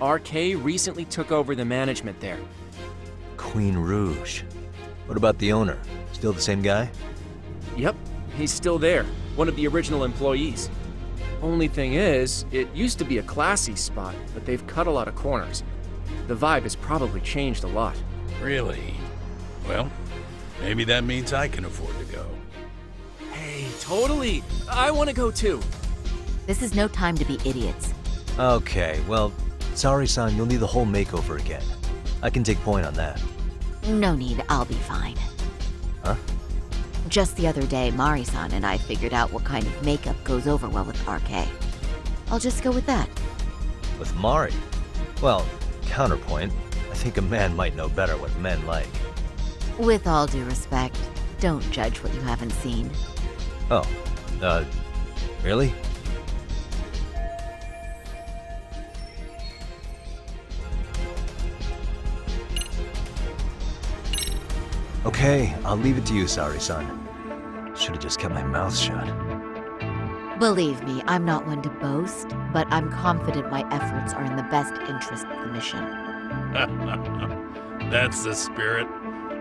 RK recently took over the management there. Queen Rouge. What about the owner? Still the same guy? Yep, he's still there. One of the original employees. Only thing is, it used to be a classy spot, but they've cut a lot of corners. The vibe has probably changed a lot. Really? Well, maybe that means I can afford to go. Hey, totally! I want to go too! This is no time to be idiots. Okay, well, Saori-san, you'll need the whole makeover again. I can take point on that. No need, I'll be fine. Huh? Just the other day, Mari-san and I figured out what kind of makeup goes over well with RK. I'll just go with that. With Mari? Well, counterpoint, I think a man might know better what men like. With all due respect, don't judge what you haven't seen. Oh, really? Okay, I'll leave it to you, Saori-san. Should've just kept my mouth shut. Believe me, I'm not one to boast, but I'm confident my efforts are in the best interest of the mission. That's the spirit.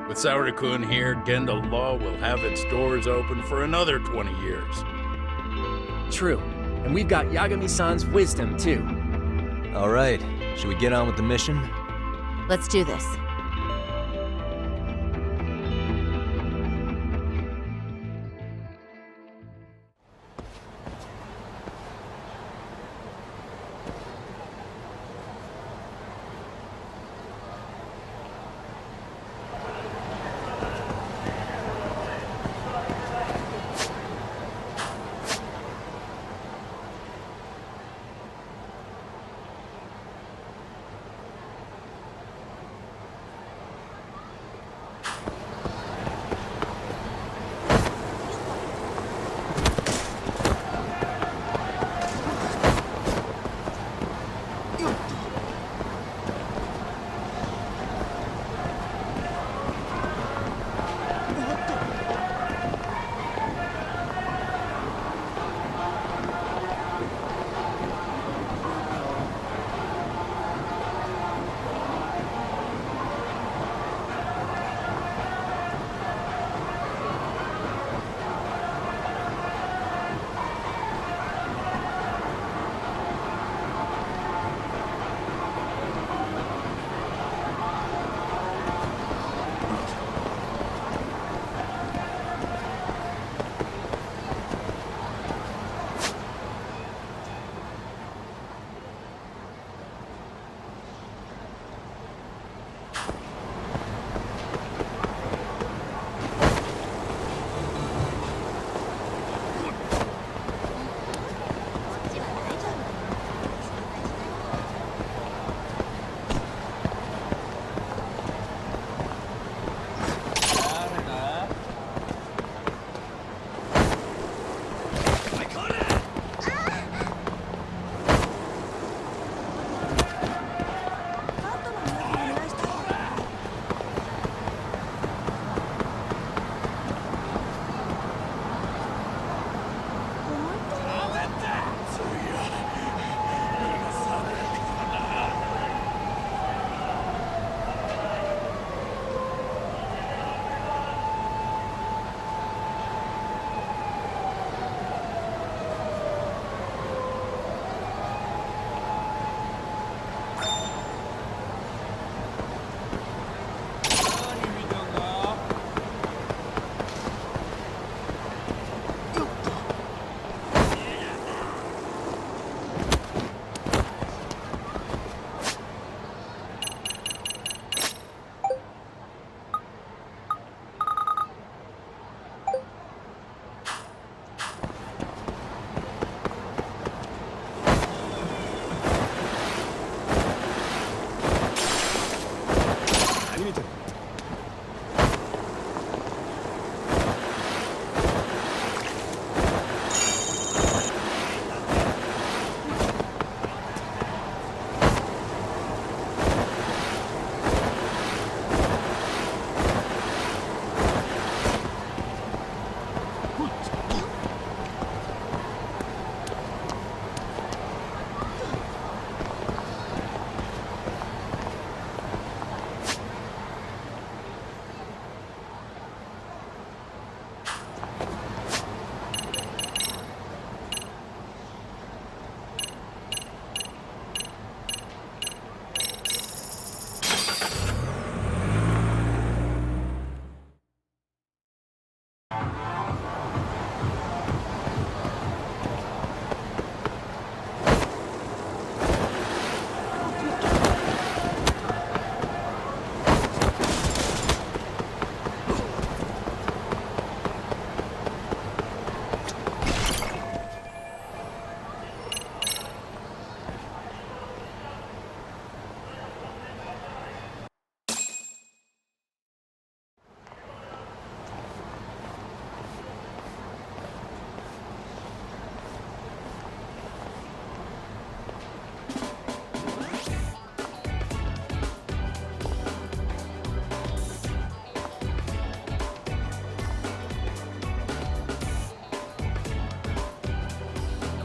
With Saori-kun here, Genda Law will have its doors open for another 20 years. True. And we've got Yagami-san's wisdom, too. All right, should we get on with the mission? Let's do this.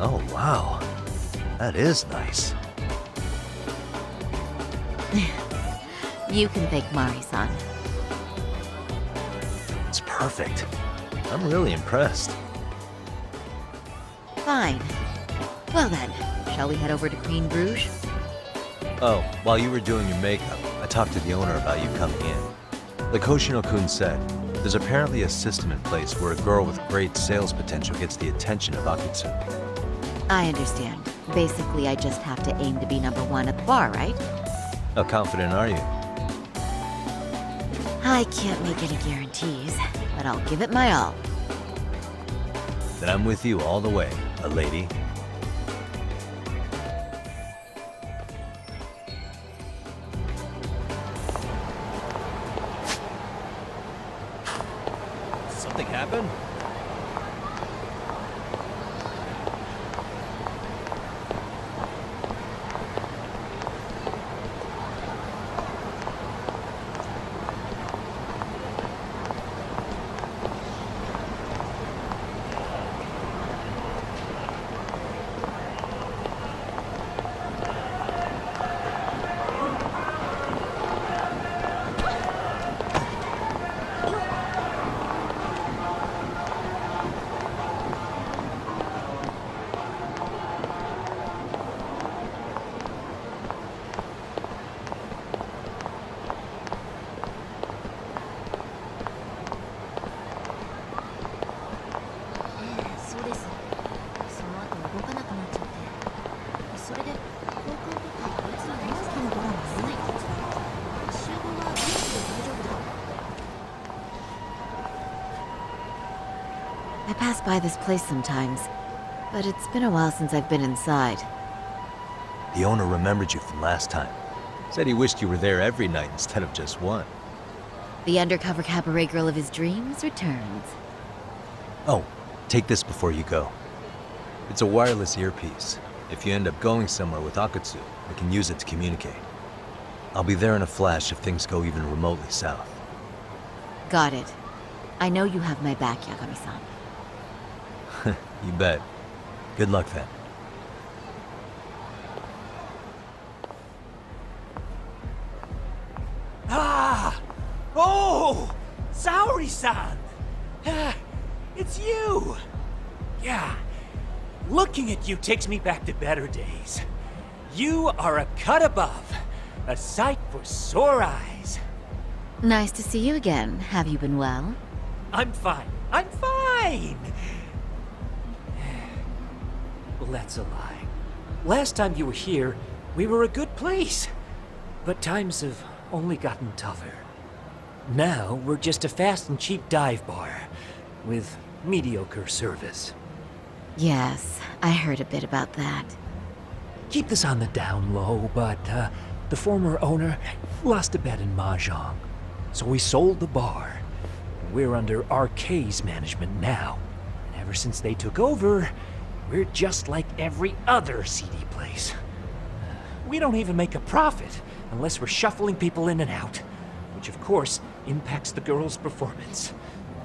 Oh, wow. That is nice. You can thank Mari-san. It's perfect. I'm really impressed. Fine. Well then, shall we head over to Queen Bruges? Oh, while you were doing your makeup, I talked to the owner about you coming in. Like Hoshino-kun said, there's apparently a system in place where a girl with great sales potential gets the attention of Akutsu. I understand. Basically, I just have to aim to be #1 at the bar, right? How confident are you? I can't make any guarantees, but I'll give it my all. Then I'm with you all the way, a lady. Something happened? I pass by this place sometimes, but it's been a while since I've been inside. The owner remembered you from last time. Said he wished you were there every night instead of just one. The undercover cabaret girl of his dreams returns. Oh, take this before you go. It's a wireless earpiece. If you end up going somewhere with Akutsu, we can use it to communicate. I'll be there in a flash if things go even remotely south. Got it. I know you have my back, Yagami-san. You bet. Good luck then. Ah! Oh! Saori-san! It's you! Yeah. Looking at you takes me back to better days. You are a cut above. A sight for sore eyes. Nice to see you again. Have you been well? I'm fine. I'm fine! Well, that's a lie. Last time you were here, we were a good place. But times have only gotten tougher. Now, we're just a fast and cheap dive bar with mediocre service. Yes, I heard a bit about that. Keep this on the down low, but the former owner lost a bet in Mahjong. So we sold the bar. We're under RK's management now. And ever since they took over, we're just like every other seedy place. We don't even make a profit unless we're shuffling people in and out, which of course impacts the girls' performance.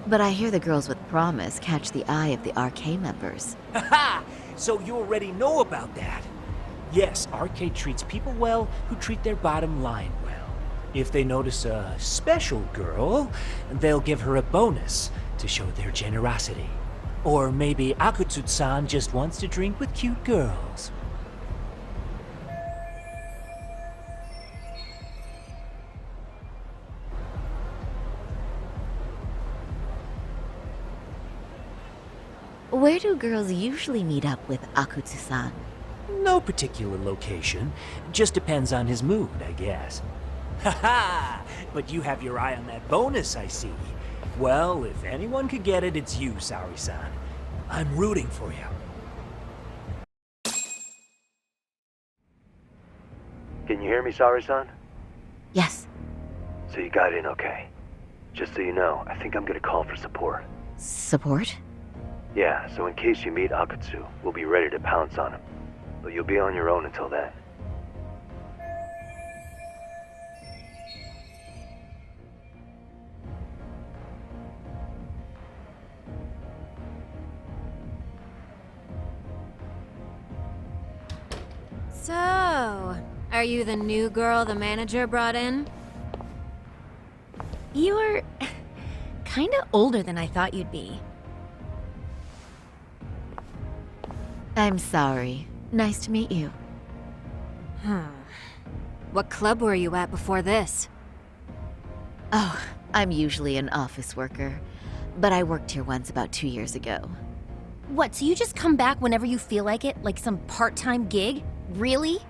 But I hear the girls with promise catch the eye of the RK members. Haha! So you already know about that. Yes, RK treats people well who treat their bottom line well. If they notice a special girl, they'll give her a bonus to show their generosity. Or maybe Akutsu-san just wants to drink with cute girls. Where do girls usually meet up with Akutsu-san? No particular location. Just depends on his mood, I guess. Haha! But you have your eye on that bonus, I see. Well, if anyone could get it, it's you, Saori-san. I'm rooting for you. Can you hear me, Saori-san? Yes. So you got in okay. Just so you know, I think I'm gonna call for support. Support? Yeah, so in case you meet Akutsu, we'll be ready to pounce on him. But you'll be on your own until then. Are you the new girl the manager brought in? You're kinda older than I thought you'd be. I'm sorry. Nice to meet you. What club were you at before this? Oh, I'm usually an office worker, but I worked here once about 2 years ago. What, so you just come back whenever you feel like it? Like some part-time gig? Really?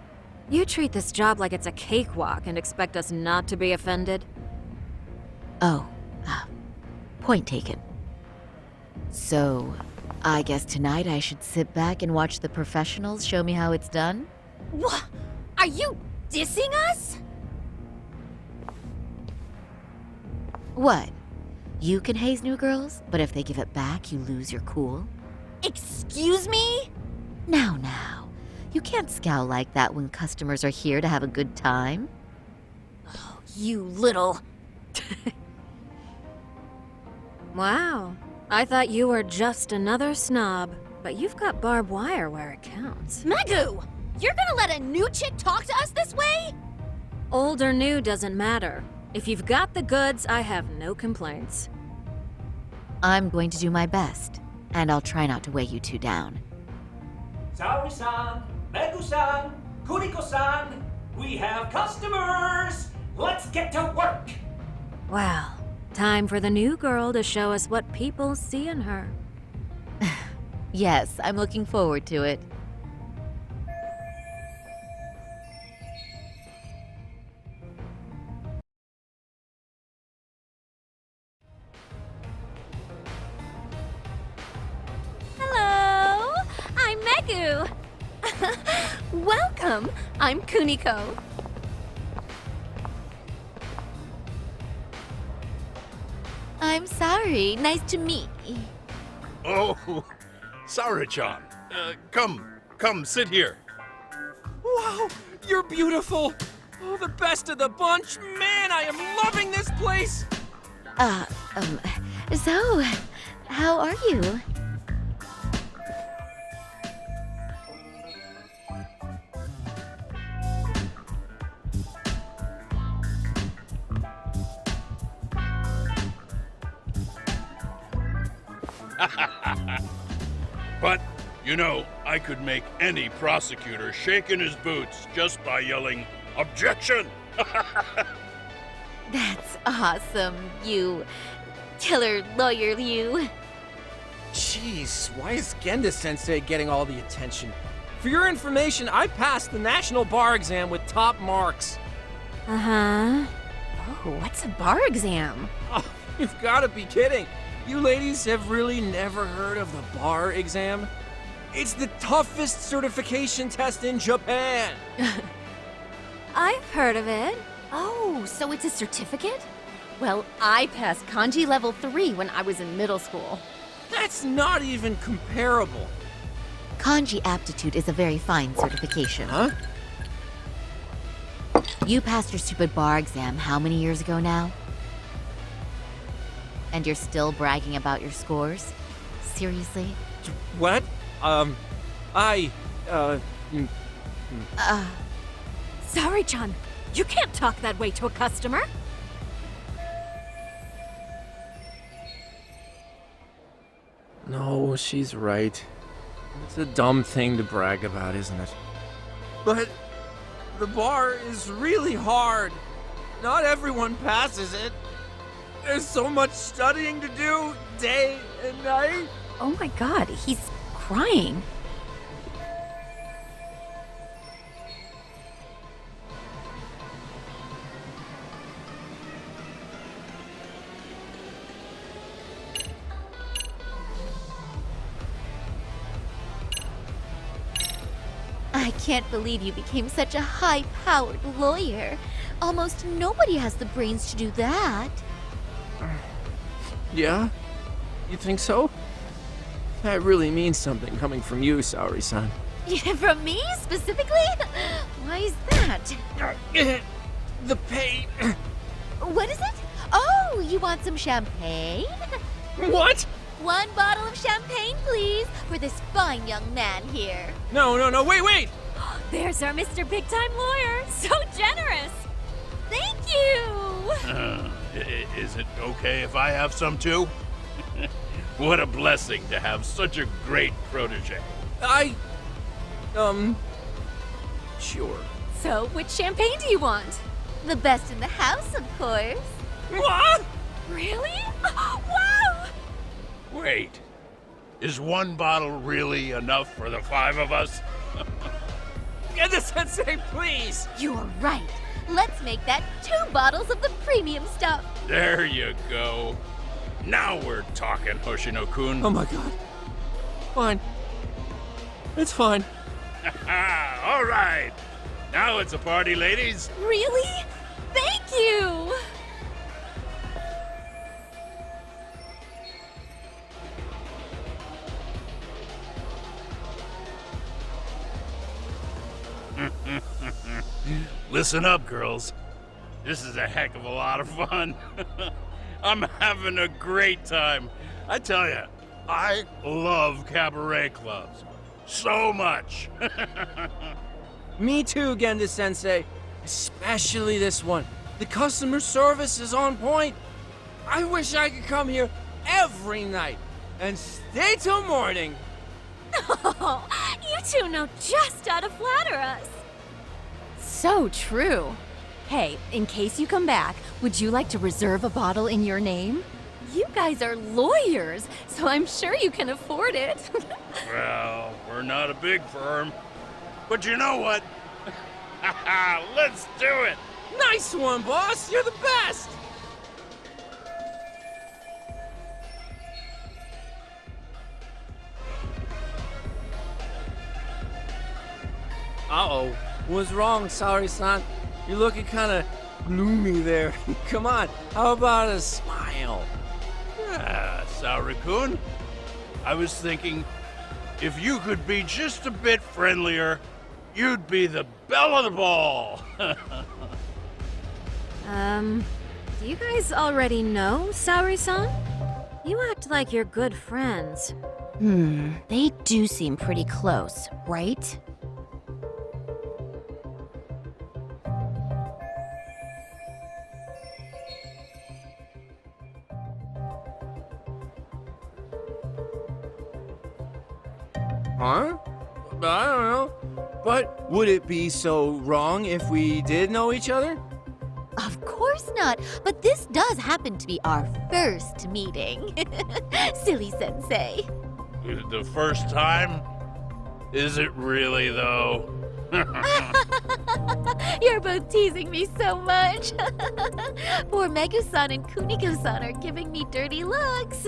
You treat this job like it's a cakewalk and expect us not to be offended? Oh, point taken. So, I guess tonight I should sit back and watch the professionals show me how it's done? What? Are you dissing us? What? You can haze new girls, but if they give it back, you lose your cool? Excuse me? Now. You can't scowl like that when customers are here to have a good time. Oh, you little... Wow. I thought you were just another snob, but you've got barbed wire where it counts. Megu! You're gonna let a new chick talk to us this way? Old or new doesn't matter. If you've got the goods, I have no complaints. I'm going to do my best, and I'll try not to weigh you two down. Saori-san, Megu-san, Kuriko-san, we have customers! Let's get to work! Well, time for the new girl to show us what people see in her. Yes, I'm looking forward to it. Hello! I'm Megu! Welcome! I'm Kuniko. I'm sorry. Nice to meet you. Oh, Sarah-chan. Come, sit here. Wow, you're beautiful! Oh, the best of the bunch! Man, I am loving this place! So, how are you? But, I could make any prosecutor shake in his boots just by yelling, "Objection!" That's awesome, you killer lawyer, you. Jeez, why is Genda-sensei getting all the attention? For your information, I passed the national bar exam with top marks. Uh-huh. Oh, what's a bar exam? Oh, you've got to be kidding. You ladies have really never heard of the bar exam? It's the toughest certification test in Japan. I've heard of it. Oh, so it's a certificate? Well, I passed kanji level 3 when I was in middle school. That's not even comparable. Kanji aptitude is a very fine certification. Huh? You passed your stupid bar exam how many years ago now? And you're still bragging about your scores? Seriously? What? Sorry-chan, you can't talk that way to a customer. No, she's right. It's a dumb thing to brag about, isn't it? But the bar is really hard. Not everyone passes it. There's so much studying to do, day and night. Oh my god, he's crying. I can't believe you became such a high-powered lawyer. Almost nobody has the brains to do that. Yeah? You think so? That really means something coming from you, Saori-san. From me, specifically? Why is that? The pain. What is it? Oh, you want some champagne? What? 1 bottle of champagne, please, for this fine young man here. No, wait! There's our Mr. Big Time Lawyer. So generous. Thank you. Is it okay if I have some too? What a blessing to have such a great protege. Sure. So, which champagne do you want? The best in the house, of course. What? Really? Wow! Wait, is one bottle really enough for the 5 of us? Get the sensei, please! You're right. Let's make that 2 bottles of the premium stuff. There you go. Now we're talking, Hoshino-kun. Oh my god. Fine. It's fine. All right. Now it's a party, ladies. Really? Thank you! Listen up, girls. This is a heck of a lot of fun. I'm having a great time. I tell you, I love cabaret clubs. So much. Me too, Genda Sensei. Especially this one. The customer service is on point. I wish I could come here every night and stay till morning. Oh, you two know just how to flatter us. So true. Hey, in case you come back, would you like to reserve a bottle in your name? You guys are lawyers, so I'm sure you can afford it. Well, we're not a big firm. But you know what? Let's do it! Nice one, boss! You're the best! Uh-oh. What's wrong, Saori-san? You're looking kinda gloomy there. Come on, how about a smile? Saori-kun, I was thinking, if you could be just a bit friendlier, you'd be the belle of the ball. Do you guys already know Saori-san? You act like you're good friends. They do seem pretty close, right? Huh? I don't know. But would it be so wrong if we did know each other? Of course not, but this does happen to be our first meeting. Silly sensei. The first time? Is it really, though? You're both teasing me so much. Poor Megu-san and Kuniko-san are giving me dirty looks.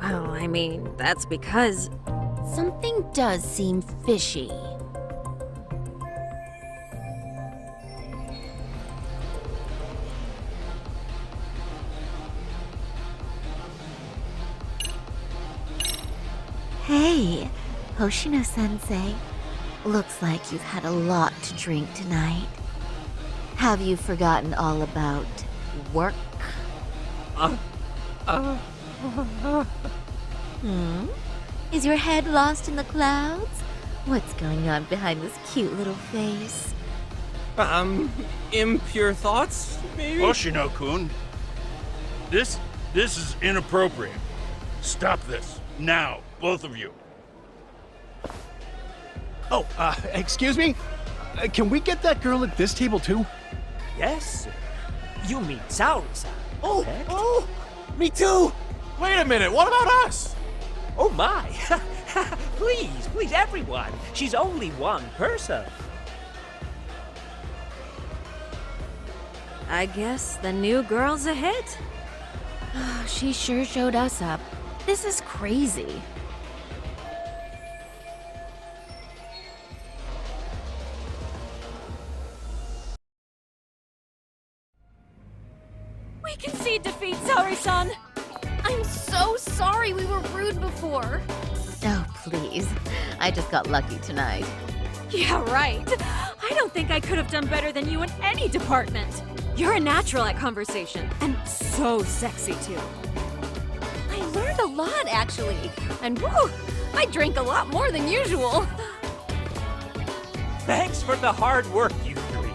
Well, I mean, that's because... Something does seem fishy. Hey, Hoshino-sensei. Looks like you've had a lot to drink tonight. Have you forgotten all about work? Is your head lost in the clouds? What's going on behind this cute little face? Impure thoughts, maybe? Hoshino-kun, this is inappropriate. Stop this, now, both of you. Oh, excuse me? Can we get that girl at this table too? Yes. You mean Saori-san? Oh, me too! Wait a minute, what about us? Oh my! Please, everyone! She's only one person. I guess the new girl's a hit. She sure showed us up. This is crazy. We concede defeat, Saori-san! I'm so sorry we were rude before. Oh, please. I just got lucky tonight. Yeah, right. I don't think I could have done better than you in any department. You're a natural at conversation, and so sexy, too. I learned a lot, actually. And whew, I drank a lot more than usual. Thanks for the hard work, you three.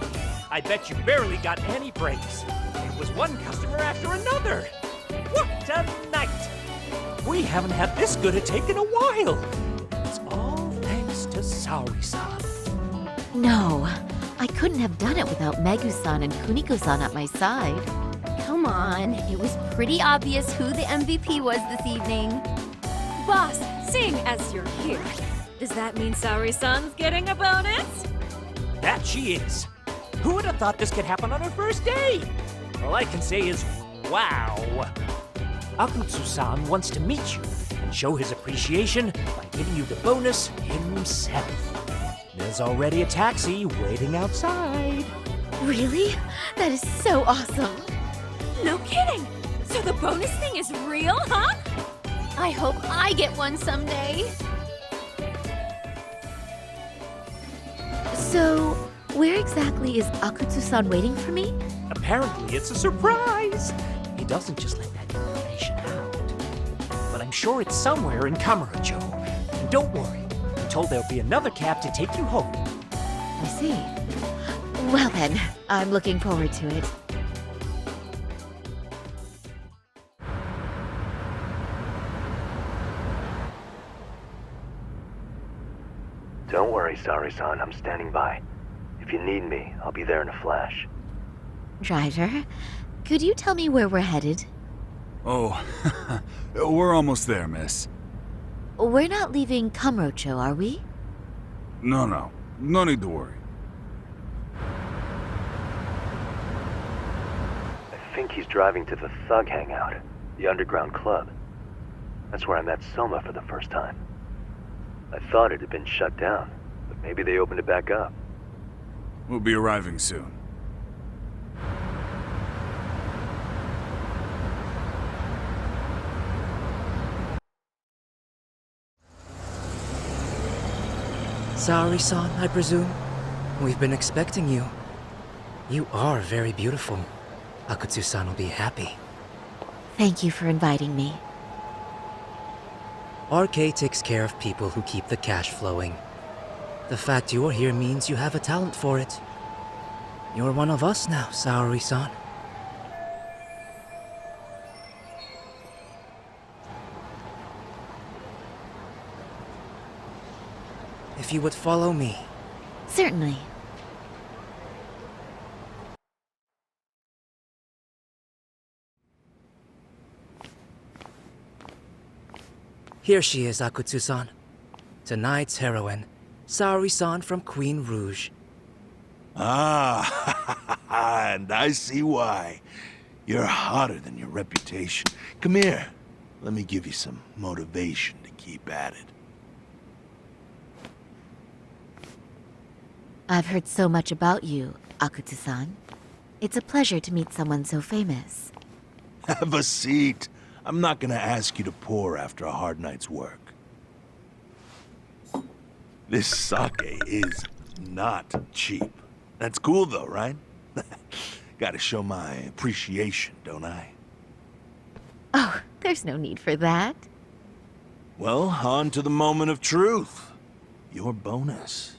I bet you barely got any breaks. It was one customer after another. What a night! We haven't had this good a take in a while. It's all thanks to Saori-san. No, I couldn't have done it without Megu-san and Kuniko-san at my side. Come on, it was pretty obvious who the MVP was this evening. Boss, seeing as you're here, does that mean Saori-san's getting a bonus? That she is. Who would have thought this could happen on her first day? All I can say is, wow. Akutsu-san wants to meet you and show his appreciation by giving you the bonus himself. There's already a taxi waiting outside. Really? That is so awesome. No kidding! So the bonus thing is real, huh? I hope I get one someday. So, where exactly is Akutsu-san waiting for me? Apparently it's a surprise. He doesn't just let that information out. But I'm sure it's somewhere in Kamurocho. And don't worry, I'm told there'll be another cab to take you home. I see. Well then, I'm looking forward to it. Don't worry, Saori-san. I'm standing by. If you need me, I'll be there in a flash. Driver, could you tell me where we're headed? Oh, we're almost there, miss. We're not leaving Kamurocho, are we? No. No need to worry. I think he's driving to the Thug Hangout, the underground club. That's where I met Soma for the first time. I thought it had been shut down, but maybe they opened it back up. We'll be arriving soon. Saori-san, I presume? We've been expecting you. You are very beautiful. Akutsu-san will be happy. Thank you for inviting me. RK takes care of people who keep the cash flowing. The fact you're here means you have a talent for it. You're one of us now, Saori-san. If you would follow me. Certainly. Here she is, Akutsu-san. Tonight's heroine, Saori-san from Queen Rouge. Ah, and I see why. You're hotter than your reputation. Come here. Let me give you some motivation to keep at it. I've heard so much about you, Akutsu-san. It's a pleasure to meet someone so famous. Have a seat. I'm not gonna ask you to pour after a hard night's work. This sake is not cheap. That's cool though, right? Gotta show my appreciation, don't I? Oh, there's no need for that. Well, on to the moment of truth. Your bonus.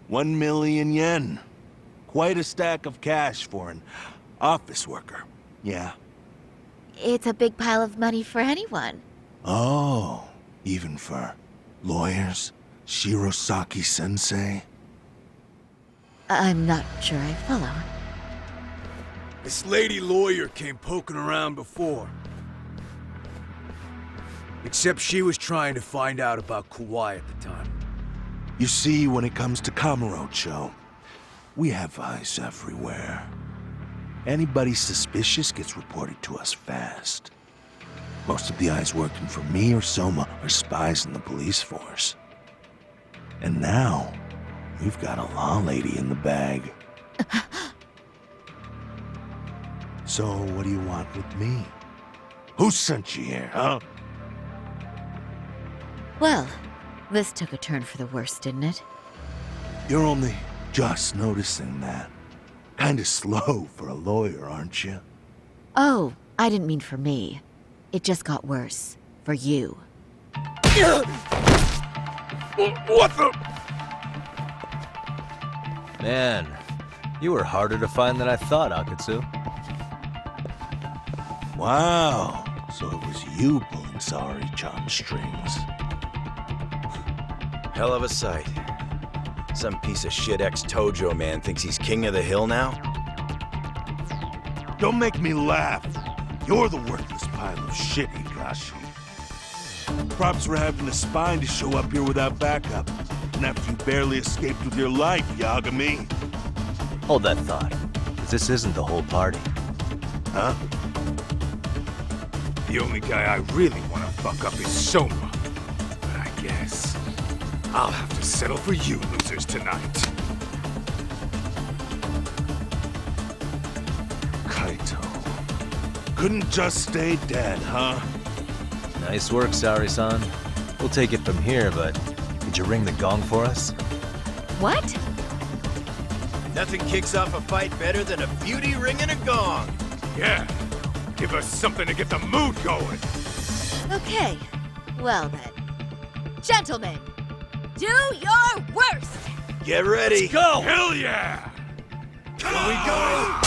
1 million yen. Quite a stack of cash for an office worker. Yeah. It's a big pile of money for anyone. Oh, even for lawyers? Shirosaki-sensei? I'm not sure I follow. This lady lawyer came poking around before. Except she was trying to find out about Kauai at the time. You see, when it comes to Kamurocho, we have eyes everywhere. Anybody suspicious gets reported to us fast. Most of the eyes working for me or Soma are spies in the police force. And now, we've got a law lady in the bag. So, what do you want with me? Who sent you here, huh? Well, this took a turn for the worse, didn't it? You're only just noticing that. Kinda slow for a lawyer, aren't you? Oh, I didn't mean for me. It just got worse. For you. What the? Man, you were harder to find than I thought, Akatsu. Wow, so it was you pulling Saori-chan's strings. Hell of a sight. Some piece of shit ex-Tojo man thinks he's king of the hill now? Don't make me laugh. You're the worthless pile of shit, Higashi. Props for having the spine to show up here without backup. And after you barely escaped with your life, Yagami. Hold that thought, 'cause this isn't the whole party. Huh? The only guy I really want to fuck up is Soma. But I guess I'll have to settle for you losers tonight. Kaito. Couldn't just stay dead, huh? Nice work, Saori-san. We'll take it from here, but could you ring the gong for us? What? Nothing kicks off a fight better than a beauty ring and a gong. Yeah, give us something to get the mood going. Okay, well then. Gentlemen, do your worst! Get ready. Let's go! Hell yeah! Here we go!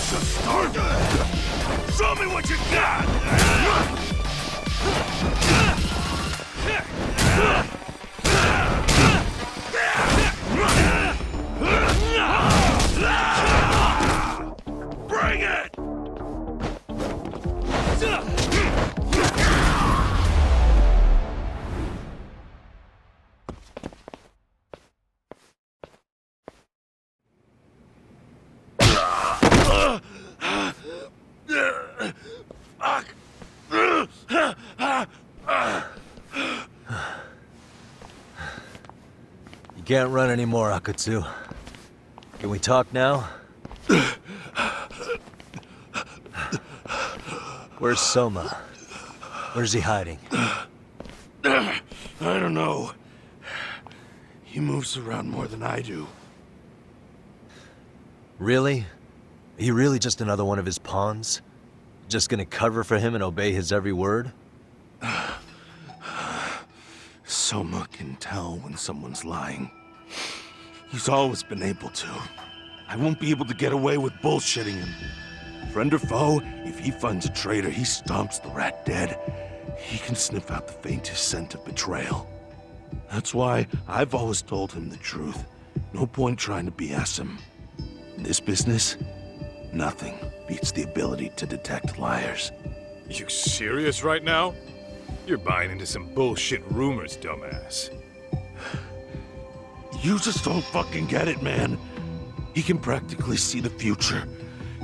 just a start. Show me what you got! Bring it! You can't run anymore, Akatsu. Can we talk now? Where's Soma? Where's he hiding? I don't know. He moves around more than I do. Really? Are you really just another one of his pawns? Just gonna cover for him and obey his every word? Soma can tell when someone's lying. He's always been able to. I won't be able to get away with bullshitting him. Friend or foe, if he finds a traitor, he stomps the rat dead. He can sniff out the faintest scent of betrayal. That's why I've always told him the truth. No point trying to BS him. In this business, nothing beats the ability to detect liars. You serious right now? You're buying into some bullshit rumors, dumbass. You just don't fucking get it, man. He can practically see the future.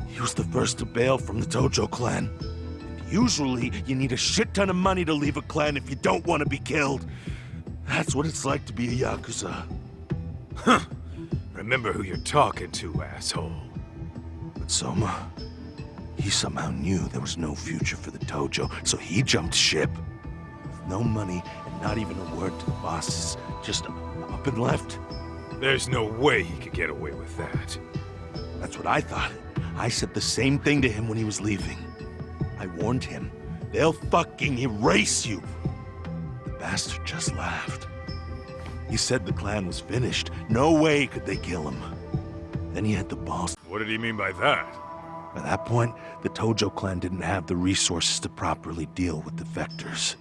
He was the first to bail from the Tojo clan. And usually, you need a shit ton of money to leave a clan if you don't want to be killed. That's what it's like to be a Yakuza. Huh. Remember who you're talking to, asshole. But Soma, he somehow knew there was no future for the Tojo, so he jumped ship. With no money and not even a word to the bosses, just up and left. There's no way he could get away with that. That's what I thought. I said the same thing to him when he was leaving. I warned him, they'll fucking erase you. The bastard just laughed. He said the clan was finished. No way could they kill him. Then he had the balls. What did he mean by that? By that point, the Tojo clan didn't have the resources to properly deal with defectors.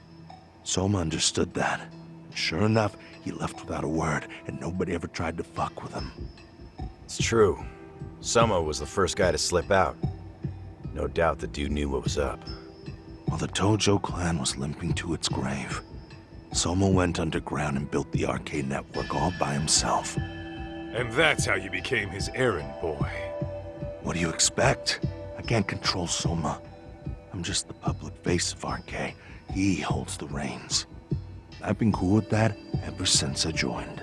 Soma understood that. Sure enough, he left without a word, and nobody ever tried to fuck with him. It's true. Soma was the first guy to slip out. No doubt the dude knew what was up. While the Tojo clan was limping to its grave, Soma went underground and built the arcade network all by himself. And that's how you became his errand boy. What do you expect? I can't control Soma. I'm just the public face of RK. He holds the reins. I've been cool with that ever since I joined.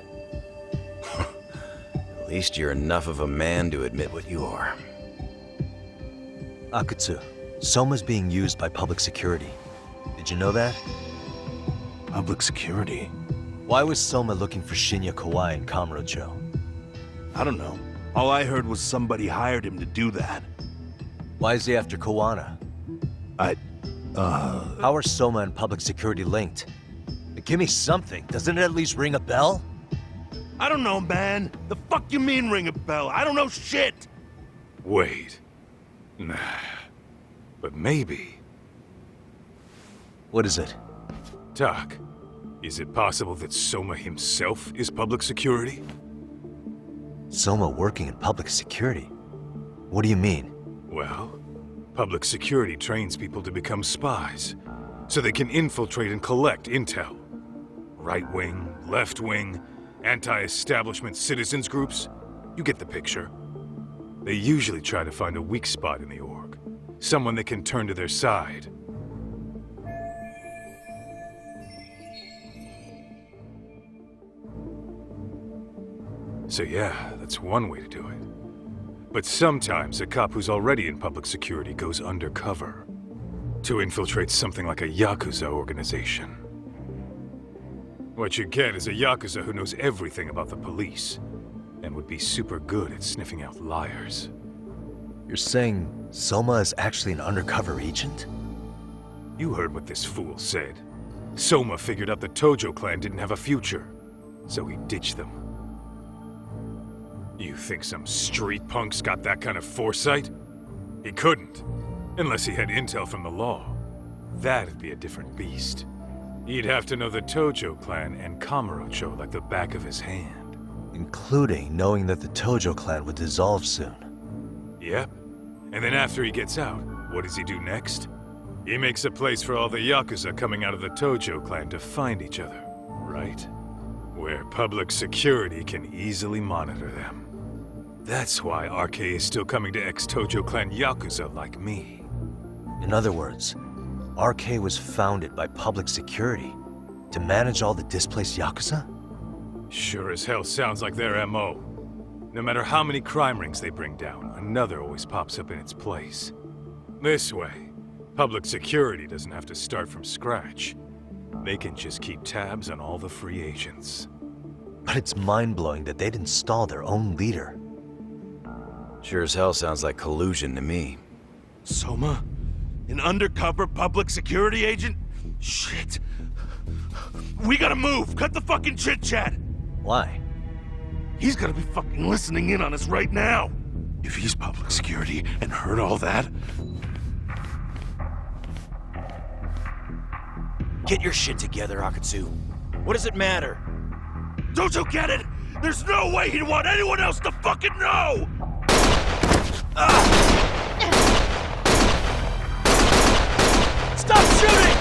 At least you're enough of a man to admit what you are. Akatsu, Soma's being used by public security. Did you know that? Public security? Why was Soma looking for Shinya Kawai in Kamurocho? I don't know. All I heard was somebody hired him to do that. Why is he after Kawana? How are Soma and public security linked? Give me something. Doesn't it at least ring a bell? I don't know, man. The fuck you mean ring a bell? I don't know shit! Wait. Nah. But maybe. What is it? Doc, is it possible that Soma himself is public security? Soma working in public security? What do you mean? Well, public security trains people to become spies, so they can infiltrate and collect intel. Right wing, left wing, anti-establishment citizens groups. You get the picture. They usually try to find a weak spot in the org. Someone they can turn to their side. So yeah, that's one way to do it. But sometimes a cop who's already in public security goes undercover to infiltrate something like a Yakuza organization. What you get is a Yakuza who knows everything about the police and would be super good at sniffing out liars. You're saying Soma is actually an undercover agent? You heard what this fool said. Soma figured out the Tojo clan didn't have a future, so he ditched them. You think some street punk's got that kind of foresight? He couldn't, unless he had intel from the law. That'd be a different beast. He'd have to know the Tojo clan and Kamurocho like the back of his hand. Including knowing that the Tojo clan would dissolve soon. Yep. And then after he gets out, what does he do next? He makes a place for all the Yakuza coming out of the Tojo clan to find each other, right? Where public security can easily monitor them. That's why RK is still coming to ex-Tojo clan Yakuza like me. In other words, RK was founded by public security to manage all the displaced Yakuza? Sure as hell sounds like their MO. No matter how many crime rings they bring down, another always pops up in its place. This way, public security doesn't have to start from scratch. They can just keep tabs on all the free agents. But it's mind-blowing that they'd install their own leader. Sure as hell sounds like collusion to me. Soma? An undercover public security agent? Shit. We gotta move! Cut the fucking chit-chat! Why? He's gotta be fucking listening in on us right now! If he's public security and heard all that... Get your shit together, Akatsu. What does it matter? Don't you get it? There's no way he'd want anyone else to fucking know! Stop shooting!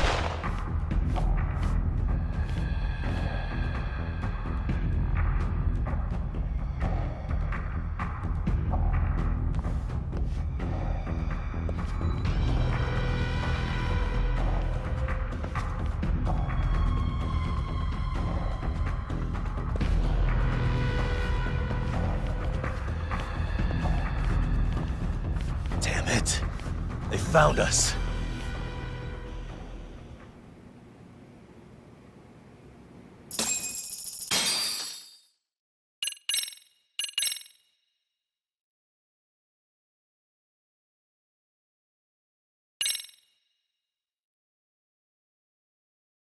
Damn it. They found us.